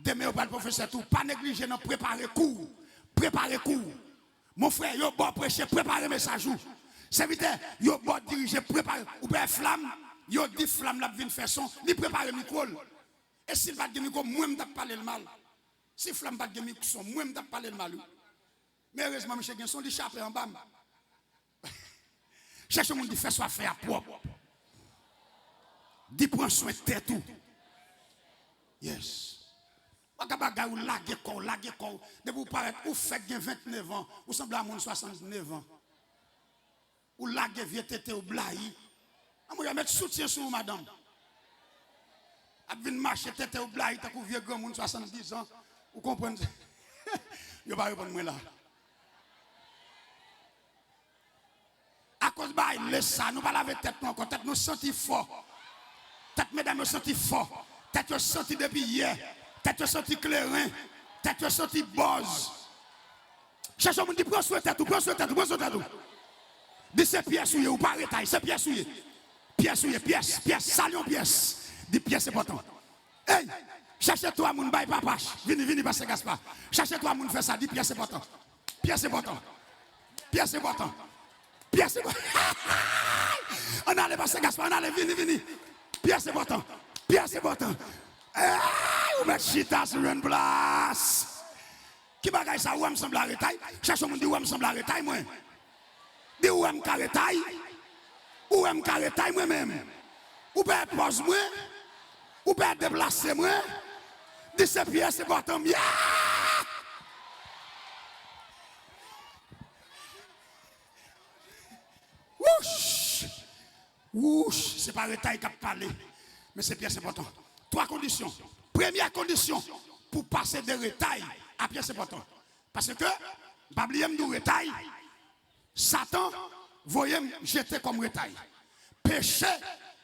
demain au professeur tout, pas négliger non préparer cours. Mon frère, yo bon prêcher, préparer message. C'est vite, yo bon diriger, préparer ou bien flamme, yo dit flamme la vinn faire son, ni préparer micro. Et s'il va dire micro, moi m't'a parler le mal. Si flamme pas de micro son, moi m't'a parler le mal. Mais heureusement monsieur Genson dit chaper en bas. Cherche monde dit faire soit faire propre. Dit prend soin de tête tout. Yes. Bagabaga ou laguer corps. De vous paraître, ou faites 29 ans, ou semblez à mon 69 ans. Ou laguer vieux tété ou blahi. Je vais mettre soutien sur vous, madame. A vin marcher tété ou blahi, t'as qu'un vieux grand monde 70 ans. Vous comprenez? Je ne vais pas répondre moi là. À cause de ça, nous ne laver tête encore. Tête nous sentis fort. Tête mesdames nous sentis fort. Tête nous sentis depuis hier. Tête nous sentis clairin. Tête nous sentis buzz. Cherchez mon dit prends sur tête, prends sur tête. Dis c'est pièce ou pas retail, c'est pièce. Pièce, salion pièce. Dis pièce c'est important. Hey, cherchez-toi, mon bail papa. Vini, passer Gaspard. Cherchez-toi, mon fait ça. 10 pièces, c'est important. Pièces, c'est important. Pièces, c'est important. Pièces, c'est important. On allait passer Gaspard, on allait, vini. Pièces, c'est important. Pièces, c'est important. Ou mettre chita sur une place. Qui bagaille ça, ou me semble la retaille? Cherche mon dit ou me semble la retaille, moi. Dis ou me carretaille? Ou me carretaille moi-même? Ou peut pose moi? Ou peut déplacer moi? Dis ces pièces, c'est important. Ouch, c'est pas retaille qui a parlé, mais c'est pièce important. 3 conditions. Première condition pour passer de retaille à pièce important. Parce que, Babliem nous retaille, Satan voyait jeter comme retaille. Péché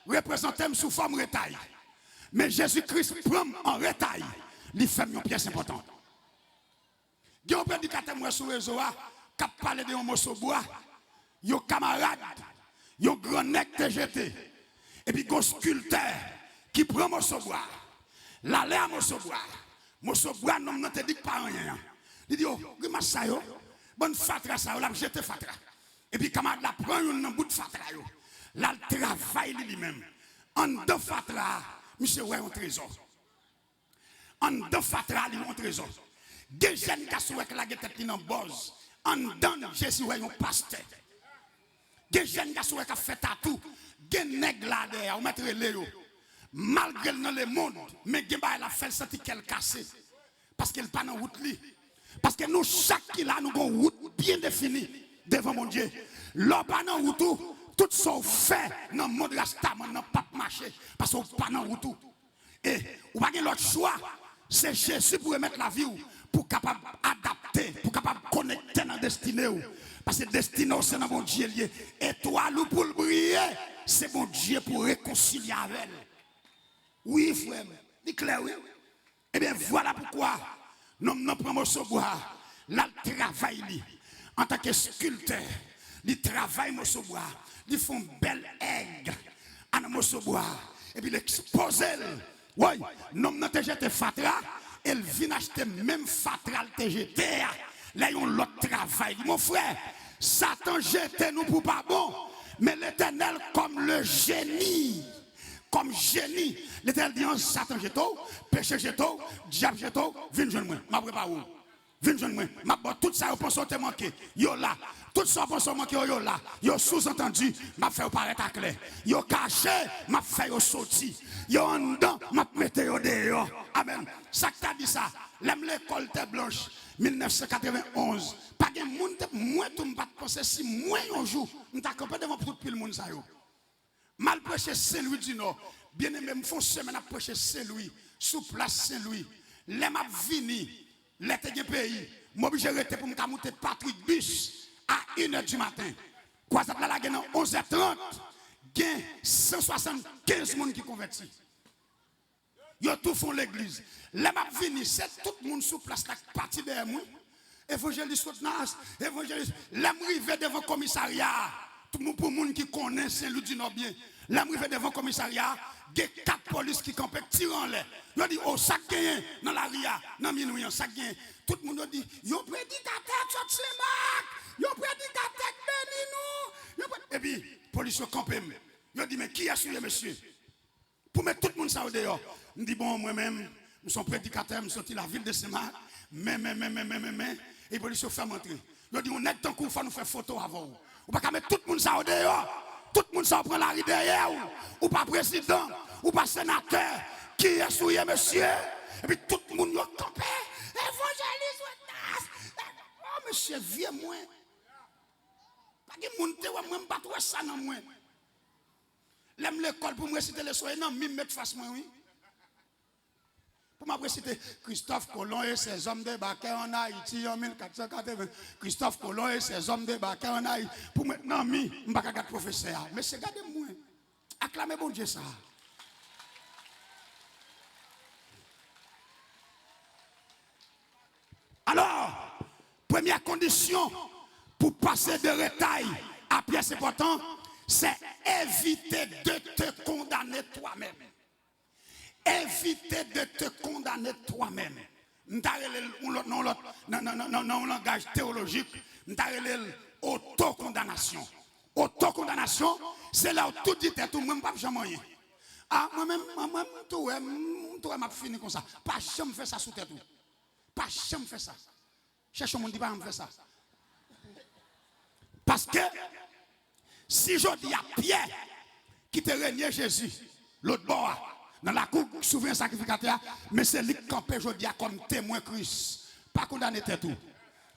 représentait sous forme retaille. Mais Jésus-Christ prend en retaille, il fait une pièce importante. Il y a un prédicateur sur le réseau qui a parlé de un morceau de bois. Il y a un camarade, il y a un grand nec TGT. Et puis il y a un sculpteur qui prend un morceau de bois. L'aller à morceau de bois. Morceau de bois, non, non, te dit pas rien. Il dit, oh, remarque ça, yo. Bonne fatra, ça, là, jete fatra. Et puis camarade, la prend un bout de fatra, yo. Là, il travaille lui-même. En deux fatra, monsieur, ouais, un trésor. En deux fatra, il y a un trésor. Des jeunes qui sont avec la tête qui n'ont bose. En dedans, Jésus, ouais, un pasteur. Des jeunes qui sont avec la fête à tout. Des nègres là derrière, on mettrait les yo. Malgré dans le monde, mais il a fait sentir qu'elle cassée. Parce qu'elle n'est pas dans la route. Parce que nous, chaque qui là, nous avons une route bien définie devant mon Dieu. L'homme pas dans la route, tout ça fait dans le monde rastaman, dans pas marcher. Parce qu'on pas dans la route. Et ou pas l'autre choix, c'est Jésus pour remettre la vie pour capable adapter, pour capable connecter dans la destinée. Parce que la destinée, c'est dans mon Dieu lié. Et toi, nous pour le briller, c'est mon Dieu pour réconcilier avec elle. Oui, frère, c'est clair, oui. Eh bien, voilà pourquoi nous prenons ce bois. Là, le travail, en tant que sculpteur, il travaille ce bois. Ils font belle aigle à ce bois. Et puis, l'exposer. Oui, nous avons TGT Fatra. Elle vient acheter même Fatra le TGT. Là, ils ont l'autre travail. Mon frère, Satan jette nous pour pas bon. Mais l'Éternel, comme le génie. Comme génie, l'Éternel dit en Satan jeto, péché jeto, diable jeto, viens joindre moi, m'a préparé où? Viens joindre moi, m'a bon tout ça, vous pensez te manquer, yo là, tout ça, vous pensez manquer, yo là, yo sous-entendu, m'a fait paraître à clair, yo caché, m'a fait yo sorti, yo en dedans, m'a mette yo dehors, amen. Ça qui t'a dit ça, l'aime l'école terre blanche, 1991, pas de monde, moi tout m'pas penser si moi un jour, m't'a campé devant tout le monde ça yo. Mal prêché Saint-Louis du Nord. Bien aimé, me font semaine à prêcher Saint-Louis, sous place Saint-Louis. Les m'a vini, les te pays. Moi, j'ai arrêté pour me monter Patrick Bus à 1h du matin. Quoi, ça là, il y a 11h30. Il y a 175 personnes qui convertis. Ils tout font l'église. Les m'a vini, c'est tout le monde sous place, la partie derrière moi. Évangéliste Sotnas, évangéliste, l'arrivée devant le commissariat. Tout le monde pour les gens qui connaissent Saint-Louis du Nord bien. L'arrivée devant le commissariat, il y a 4 polices qui campent, tirent en l'air. Ils disent, oh, ça gagne dans la ria, dans minuit, ça gagne. Tout le monde dit, yo prédicateur, sorti le yo prédicateur, bénis nous. Et puis, les policiers campent. Ils disent, mais qui a suivi, monsieur? Pour mettre tout le monde ça au dehors. Je dis, bon, moi-même, je suis prédicateur, je suis sorti de la ville de Semak. Mais, et les policiers font entrer. Ils disent, on est tant qu'on fait nous faire photo avant. Ou pas mettre tout le monde ça au dehors. Tout le monde ça prend la rue derrière. Ou pas président. Ou pas sénateur. Qui est souillé, monsieur? Et puis tout le monde y a campé. Évangéliste, oh, monsieur, viens moi. Pas de monde te moi, pas toi ça non moi. L'aime l'école pour me réciter les soins. Non, me mettre face moi, oui. Pour m'a réciter Christophe Colomb et ses hommes débarqués en Haïti en 1480. Christophe Colomb et ses hommes débarqués en Haïti. Pour maintenant, je ne vais pas regarder professeur. Mais c'est gardez-moi. Acclamez bon Dieu ça. Alors, première condition pour passer de retaille à pièce importante, c'est éviter de te condamner toi-même. éviter de te condamner toi-même. Non, langage théologique, autocondamnation. Autocondamnation, c'est là où tout dit tout, même pas jamais rien. Ah, moi-même, tout m'a fini comme ça. Pas jamais faire ça sous tête tout. Pas jamais faire ça. Cherche mon dit pas me faire ça. Parce que si je dis à Pierre qui te régné Jésus, l'autre bord, dans la cour, souverain sacrificateur, mais c'est lui qui campait, je dis, comme témoin Christ. Pas condamné tout.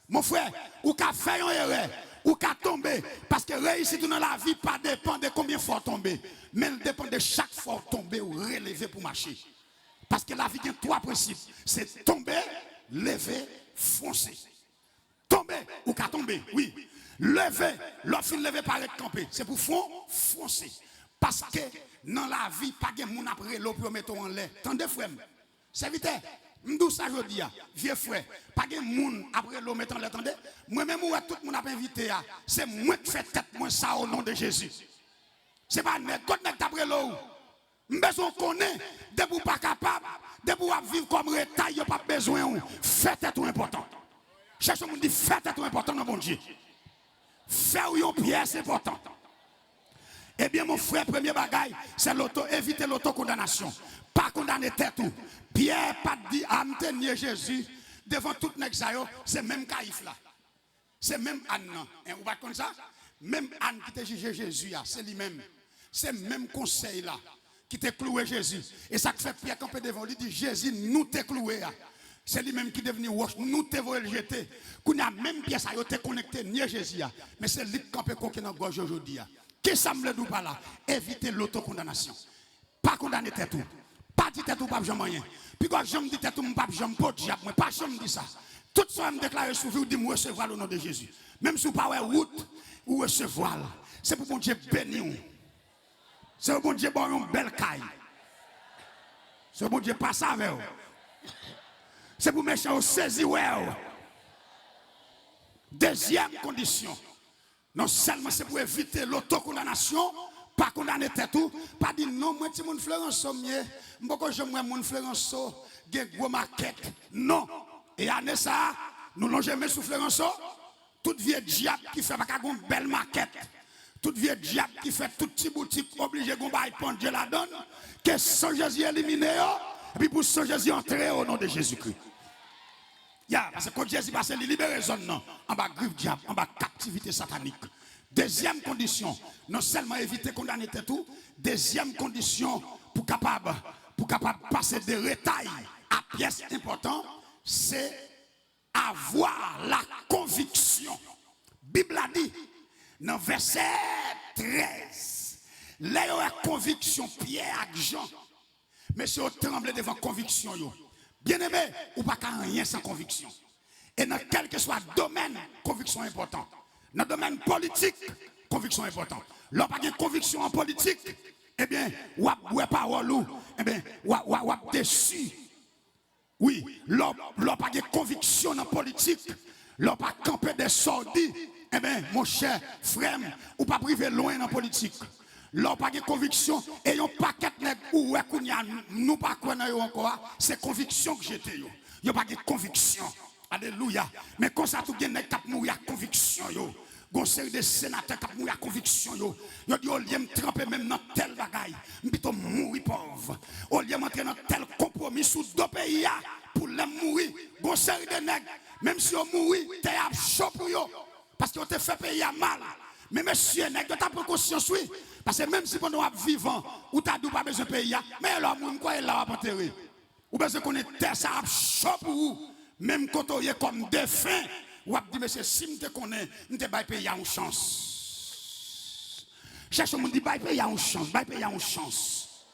Mon frère, ou qu'a fait une erreur, ou qu'a tombé, parce que réussite dans la vie, pas dépend de combien de fois tomber, mais elle dépend de chaque fois tomber ou relever pour marcher. Parce que la vie a trois principes. C'est tomber, lever, foncer. Tomber, ou qu'a tomber, oui. Lever, l'offre lever par être campé, c'est pour foncer. Parce que dans la vie, pas de monde après l'eau pour mettre en l'air. Tendez frère, serviteur, m'dou ça je dis, vieux frère, pas de monde après l'eau mettre en l'air. Tendez, moi-même ou tout le monde a invité, c'est moi qui fais tête moi ça au nom de Jésus. C'est pas net, quand net après l'eau. M'besoin connaît, de vous pas capable, de vous vivre comme retail, y a pas besoin. Faites tête important. Cherchez mon dit faites tête important dans mon Dieu. Faire une pièce importante. Eh bien, mon frère, premier bagaille, c'est éviter l'autocondamnation. Pas condamner tête tout. Pierre pas dit à me tenir Jésus devant tout l'exayo, c'est même Caïphe là. C'est même Anne. Vous va comme ça? Même Anne qui t'a jugé Jésus, c'est lui-même. C'est même conseil là qui t'a cloué Jésus. Et ça fait Pierre camper devant lui, dit Jésus, nous t'es cloué. C'est lui-même qui est devenu roche, nous t'es volé le jeter. Qu'on a même pièce à te connecté, ni Jésus. Mais c'est lui qui campe dans la gorge aujourd'hui. Qui ça me le dit pas là? Éviter l'autocondamnation. Pas condamner tout. Pas dire tout, pas jamais rien. Puis quand je me dis tout, pas jamais pas diable, pas jamais dit ça. Tout ça me déclare sous vous, dit moi recevoir au nom de Jésus. Même si vous pas route ou recevoir. C'est pour mon Dieu béni. C'est pour mon Dieu bon une belle caille. C'est pour mon Dieu passer avec vous. C'est pour méchant au saisi. Deuxième condition. Non seulement c'est pour éviter l'autocondamnation, pas condamner tout, pas dire non, moi si mon Florence sommier, moi je mon Florence, j'ai gros maquette. Non. Et année ça, nous n'avons jamais sous Florence, toute vieille diable qui fait pas une belle maquette. Toute vieille diable qui fait toute petite boutique obligé de prendre Dieu la donne, que sans Jésus éliminé, et puis pour sans Jésus entrer au nom de Jésus-Christ. Parce que quand Jésus passe, il libère les zones en bas griffe diable, en bas captivité satanique. Deuxième condition, non seulement éviter condamner tout, deuxième condition pour capable passer de retail à pièce importante, c'est avoir la conviction. Bible a dit dans verset 13, la conviction Pierre et Jean, mais c'est au tremble devant conviction yo. Bien-aimé, ou pas qu'à rien sans conviction. Et dans quel que soit le domaine, conviction importante. Dans le domaine politique, conviction importante. Lorsqu'on n'a pas de conviction en politique, eh bien, ou a parole ou, eh bien, ou a déçu. Oui, lorsqu'on n'a pas de conviction en politique, lorsqu'on n'a pas campé des sordis, eh bien, mon cher frère, ou pas privé loin dans la politique. L'on pas de conviction et yon paquet nèg ou nous pas connaître encore c'est conviction que j'étais yo. Yon pas de conviction. Alléluia. Mais quand ça tout gen nèg t'a mourir conviction yo. Gon série de sénateurs t'a mourir conviction yo. Yo dit au lieu me tremper même dans tel bagaille, m'plutôt mourir pauvre. Au lieu m'entrer dans tel compromis sous deux pays pour les mourir. Gon série de nèg même si on mourir, t'es à chaud pour yo parce qu'on te fait payer mal. Mais monsieur, nèg tu as conscience oui. Parce que même si pendant vivant, ou t'as pas besoin de payer, mais alors, quoi est là à enterrer? Ou besoin qu'on est terre, ça a chaud pour vous. Même quand on est comme défunt, ou a dit, monsieur, si je te connais, je te vais payer une chance. Cherche, on dit, payer une chance, payer une chance.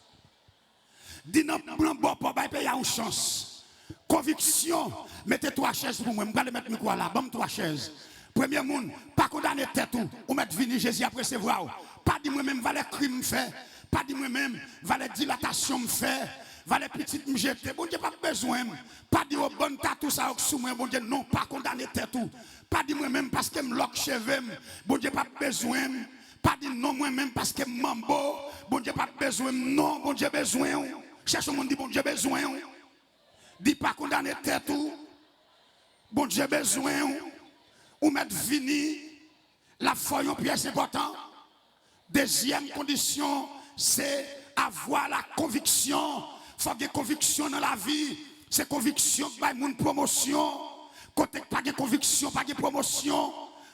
Dis non, bon, payer une chance. Conviction, mettez trois chaises pour moi, je vais mettre quoi là, bon, trois chaises. Premier monde, pas condamner tête ou mettre venir Jésus après se voir. Pas dire moi-même, va les crimes faire. Pas dire moi-même, va les dilatation me faire. Va les petites me jeter. Bon Dieu, pas besoin. Pas dire au bon tatou ça sous moi. Bon Dieu, non, pas condamner tête ou. Pas dire moi-même parce que me lock cheveux. Bon Dieu, pas besoin. Pas dire non moi-même parce que mambo. Bon Dieu, pas besoin. Non, bon Dieu, besoin. Cherche mon dit bon Dieu besoin. Dis pas condamner tête ou. Bon Dieu besoin ou mettre fini la foi une pièce importante. Deuxième condition, c'est avoir la conviction. Il faut avoir conviction dans la vie. C'est conviction qui va une promotion. Côté pas de conviction, pas de promotion.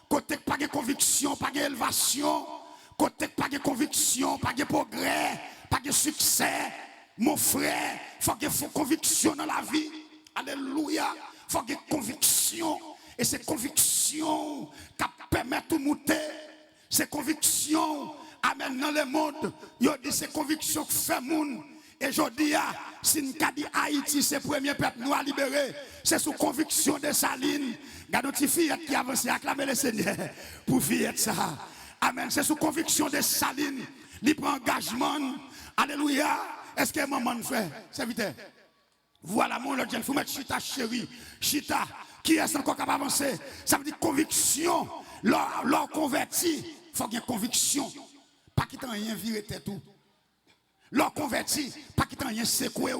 Côté pas de conviction, pas d'élévation. Côté pas de conviction, pas de progrès, pas de succès. Mon frère, il faut avoir conviction dans la vie. Alléluia. Il faut avoir conviction. Et c'est conviction qui permet de monter. C'est conviction amène dans le monde. Yo dit c'est conviction qui fait monde. Et je dis, si nous avons dit Haïti, c'est le premier peuple nous a libéré. C'est sous conviction de Saline. Regardez une fillette qui avance, acclamer le Seigneur pour fillette ça. Amen. C'est sous conviction de Saline. Il prend engagement. Alléluia. Est-ce que maman fait? C'est vite. Voilà mon autre jeune. Il faut mettre Chita chérie. Chita. Qui est encore capable d'avancer? Ça veut dire conviction. Leur converti. Il faut qu'il y ait conviction. Pas qu'il t'en rien viré tête tout. Leur converti, pas qu'il t'en rien secoué.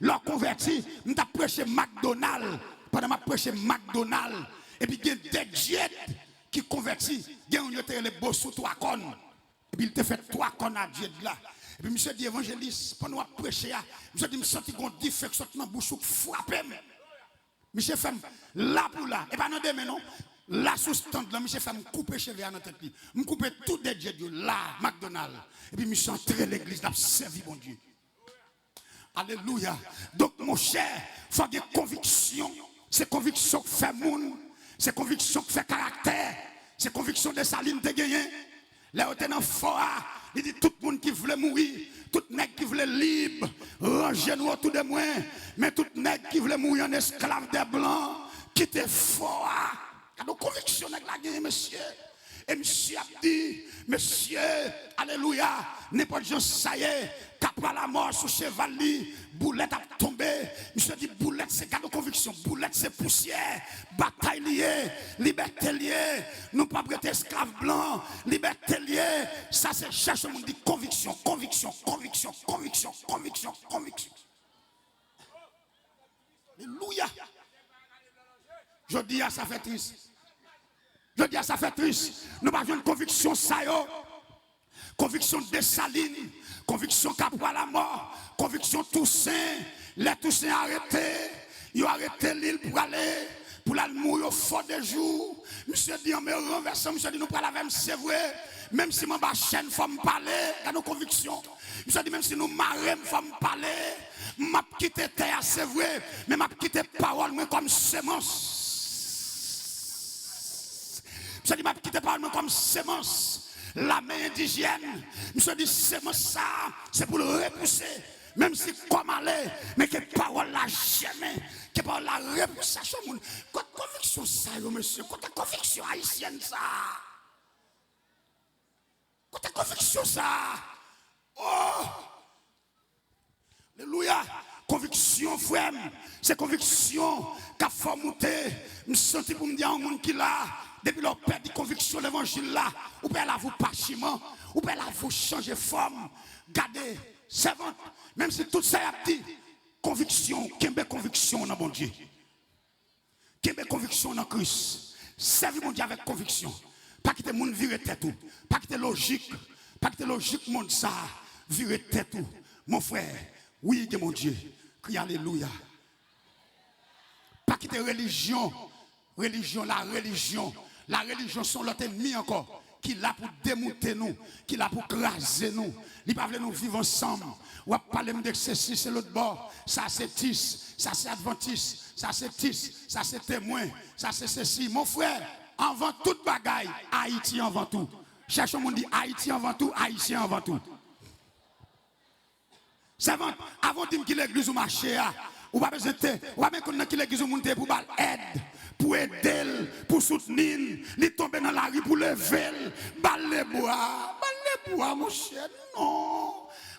Leur converti, nous t'as prêché McDonald's. Pendant que prêché McDonald's. Et puis il y a des jets qui convertis. Il y a les beaux sous 3 connes. Et puis il te fait 3 connes à jet là. Et puis monsieur dit évangéliste, pendant que prêché, monsieur dit, je sens qu'il y a une diffection dans la bouche qui frappe. Monsieur fait là pour là. Et pas non demain non. Là sous stand là, monsieur fait me couper cheveux à notre tête. Me couper tout des jets là, McDonald's. Et puis monsieur entrer l'église, n'a servi mon Dieu. Alléluia. Donc mon cher, il faut avoir conviction. C'est conviction qui fait monde. C'est conviction qui fait caractère. C'est conviction de Saline de gagner. Là où t'es dans fort, il dit tout le monde qui voulait mourir, tout le monde qui voulait libre, rangez-nous autour de moi. Mais tout le monde qui voulait mourir en esclave des blancs, qui était fort. Car nos convictions avec la guerre, monsieur. Et monsieur a dit, monsieur, alléluia, n'importe qui ça y est, capra la mort sous cheval, boulette a tombé. Monsieur dit, boulette c'est cadeau conviction, boulette c'est poussière, bataille liée, liberté liée, nous pas prêter esclaves blancs, liberté liée. Ça c'est cherche, on dit conviction, conviction, conviction, conviction, conviction, conviction. Alléluia. Je dis à ça fait triste. Je dis à ça fait triste. Nous avons une conviction ça yo. Conviction Dessalines, conviction Capra la mort, conviction Toussaint, les Toussaint arrêtés, ils ont arrêté l'île pour aller mourir au fond des jours. Monsieur dit, on me renverse, monsieur dit, nous prenons la même, c'est vrai. Même si mon bas chaîne, il faut me parler, dans nos convictions. Monsieur dit, même si nous marrons, il faut me parler. M'a quitté terre, c'est vrai, mais m'a quitté parole, mais comme sémence. Monsieur dit, m'a quitté parole, mais comme sémence. La main indigène, monsieur dit, sémence ça, c'est pour le repousser. Même si comme aller, mais que parole la jamais, que parole la repousser. Quoi conviction ça, monsieur, quoi conviction haïtienne ça? Quoi conviction ça? Oh! Alléluia! Conviction, frère, c'est conviction qu'a fait monter. Je me sens pour me dire à un monde qui là, depuis leur père de conviction, l'évangile là, ou peut la vous pachiment, ou peut la vous changer forme, garder, servante, même si tout ça a dit, conviction, qu'est-ce conviction dans mon Dieu? Qu'est-ce conviction dans Christ? Servir mon Dieu avec conviction. Pas que le monde vire tête tout, pas que logique, pas que logique, monde ça, vire tête tout. Mon frère, oui, mon Dieu, crie alléluia. Pas que religion, la religion sont l'autre ennemi encore, qui là pour démonter nous, qui là pour craser nous, il pas nous vivre ensemble. On va parler de ceci, c'est l'autre bord, ça c'est tis, ça c'est adventiste, ça c'est tis, ça c'est témoin, ça c'est ceci. Mon frère, avant toute bagaille, Haïti avant tout. Cherchons mon dit Haïti avant tout, Haïtien avant tout. C'est avant de dire que l'église ou marché, ou pas besoin de, ou pas même que l'église ou monter pour aide, pour aider, pour soutenir, il tombe dans la rue pour lever, balle bois, mon cher, non.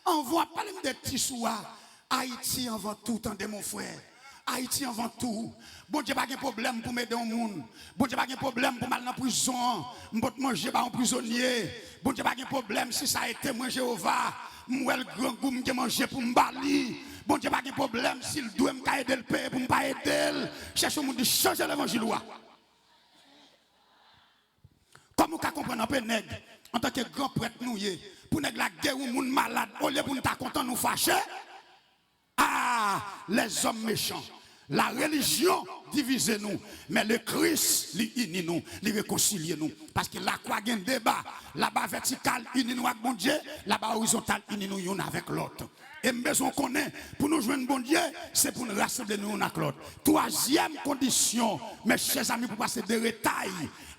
On voit pas de petits soirs. Haïti avant tout, tendez mon frère. Haïti avant tout. Bon Dieu pas de problème pour m'aider au monde. Bon Dieu pas de problème pour mal dans la prison. M'bot manger par un prisonnier. Bon Dieu pas de problème si ça a été moi Jéhovah. Moi le grand goût m'ge manger pour m'bali. Bon Dieu, pas de problème. S'il doit me aider le payer pour ne pas aider, cherche un monde de changer l'évangile. Comme vous comprenez un peu, nègre, en tant que grand prêtre, nous, pour nègre la guerre ou moun malade, au lieu pour nous ta content nous fâcher. Ah, les hommes méchants. La religion divise nous, mais le Christ unit nous, il réconcilie nous. Parce que la croix a un débat, là-bas vertical unit nous avec bon Dieu, là-bas horizontal unit nous l'un avec l'autre. Et besoin qu'on ait pour nous joindre bon Dieu, c'est pour nous rassembler nous avec l'autre. Troisième condition, mes chers amis, pour passer des détails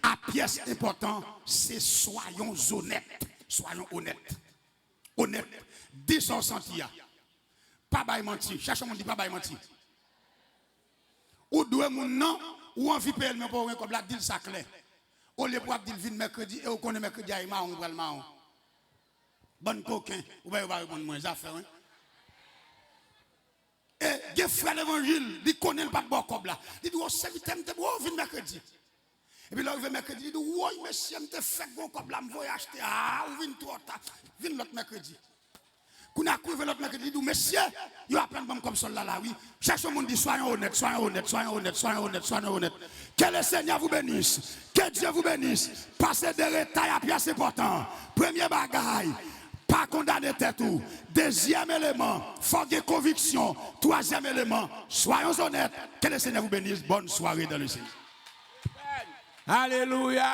à pièce importante, c'est soyons honnêtes. Soyons honnêtes. Honnêtes. 10 ans senti. Pas bail menti. Cherchez mon dit pas bail menti. Ou doué mon nom, ou envie payer le pour comme la dit ça clair. Ou les pour dire vin mercredi et on connaît mercredi à Ima on va le marron. Bonne coquin, ou va répondre moins affaire. Et des frères l'évangile, ils connaissent pas de bon comme là. Ils disent, oh, c'est vite, je vin mercredi. Et puis là, il mercredi, il dit, oui, monsieur, je fait bon comme là, je vais acheter. Ah, ou vin trop tard. Vin l'autre mercredi. Quand on a couvé l'autre mercredi, il dit, monsieur, il y a plein de comme ça là, oui. Cherchez mon dit, soyons honnêtes, soyons honnêtes, soyons honnêtes, soyons honnêtes, soyons honnêtes. Que le Seigneur vous bénisse. Que Dieu vous bénisse. Passez des détails à pièce important. Premier bagaille. Pas condamner tête tout. Deuxième élément, faut des convictions. Troisième élément, soyons honnêtes. Que le Seigneur vous bénisse. Bonne soirée dans le Seigneur.
Alléluia.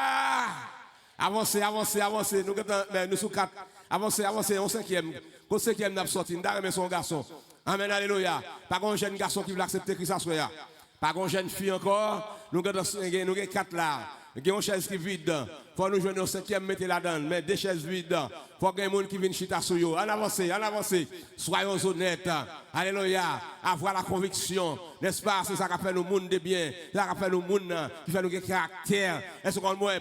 Avancez, avancez, avancez. Nous sommes quatre. Avancez, avancez. On cinquième. Au cinquième, nous avons sorti. Nous avons son garçon. Amen, alléluia. Pas un jeune garçon qui veut accepter Christ à soi. Pas une jeune fille encore. Nous avons quatre là. Il y a une chaise qui est vide. Il faut nous jouer au cinquième, mettez là-dedans. Mais deux chaises vides. Il faut qu'il y ait des gens qui viennent chita sur eux. En avancez, en avancez. Soyons honnêtes. Alléluia. Avoir la conviction. N'est-ce pas? C'est ça qui fait nous monde de bien. C'est ça qui fait nous monde qui fait nous caractère. Est-ce qu'on moi?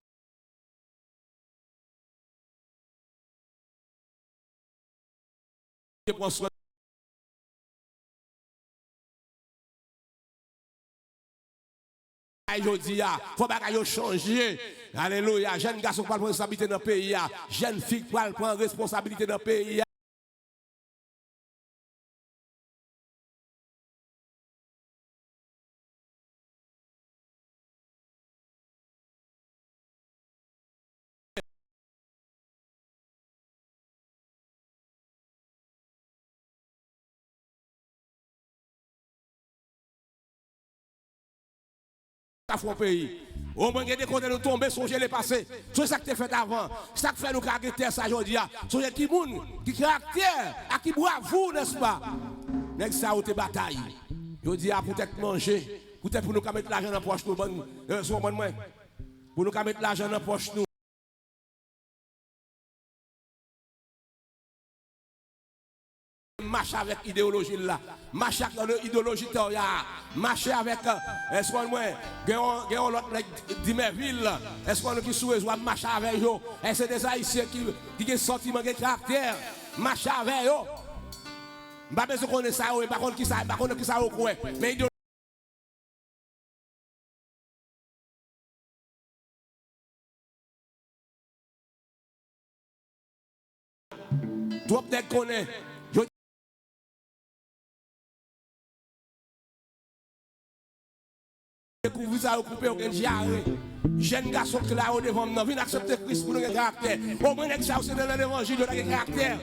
Aujourd'hui, il faut que changer. Alléluia. Jeune garçon qui prend responsabilité dans le pays. Jeune fille qui prend responsabilité dans le pays. Au pays. Au moins, il y a des côtés de tomber, songez les passés. C'est ça que tu as fait avant. C'est ça que fait nous caractère ça aujourd'hui. Songez qui moun, qui caractère, à qui bravo, n'est-ce pas? N'est-ce ça où tu bataille? Je dis, peut-être manger, peut-être pour nous mettre l'argent dans la poche, nous, pour nous mettre l'argent dans la poche, nous. Marche avec idéologie là, marche avec idéologie là, marche avec est-ce qu'on moi gagne l'autre d'Imerville, est-ce qu'on qui souhaite marcher avec eux, et c'est des haïtiens qui ont sentiment de caractère, marche avec eux. Pas besoin qu'on ait ça, pas contre qui ça, pas contre qui ça au coin, mais toi peut-être connaît. Découvrir ça, occuper aucun diarrhée. Jeune garçon qui là au devant, viens accepter Christ pour le caractère. Au moins, ça, c'est dans l'évangile de caractère.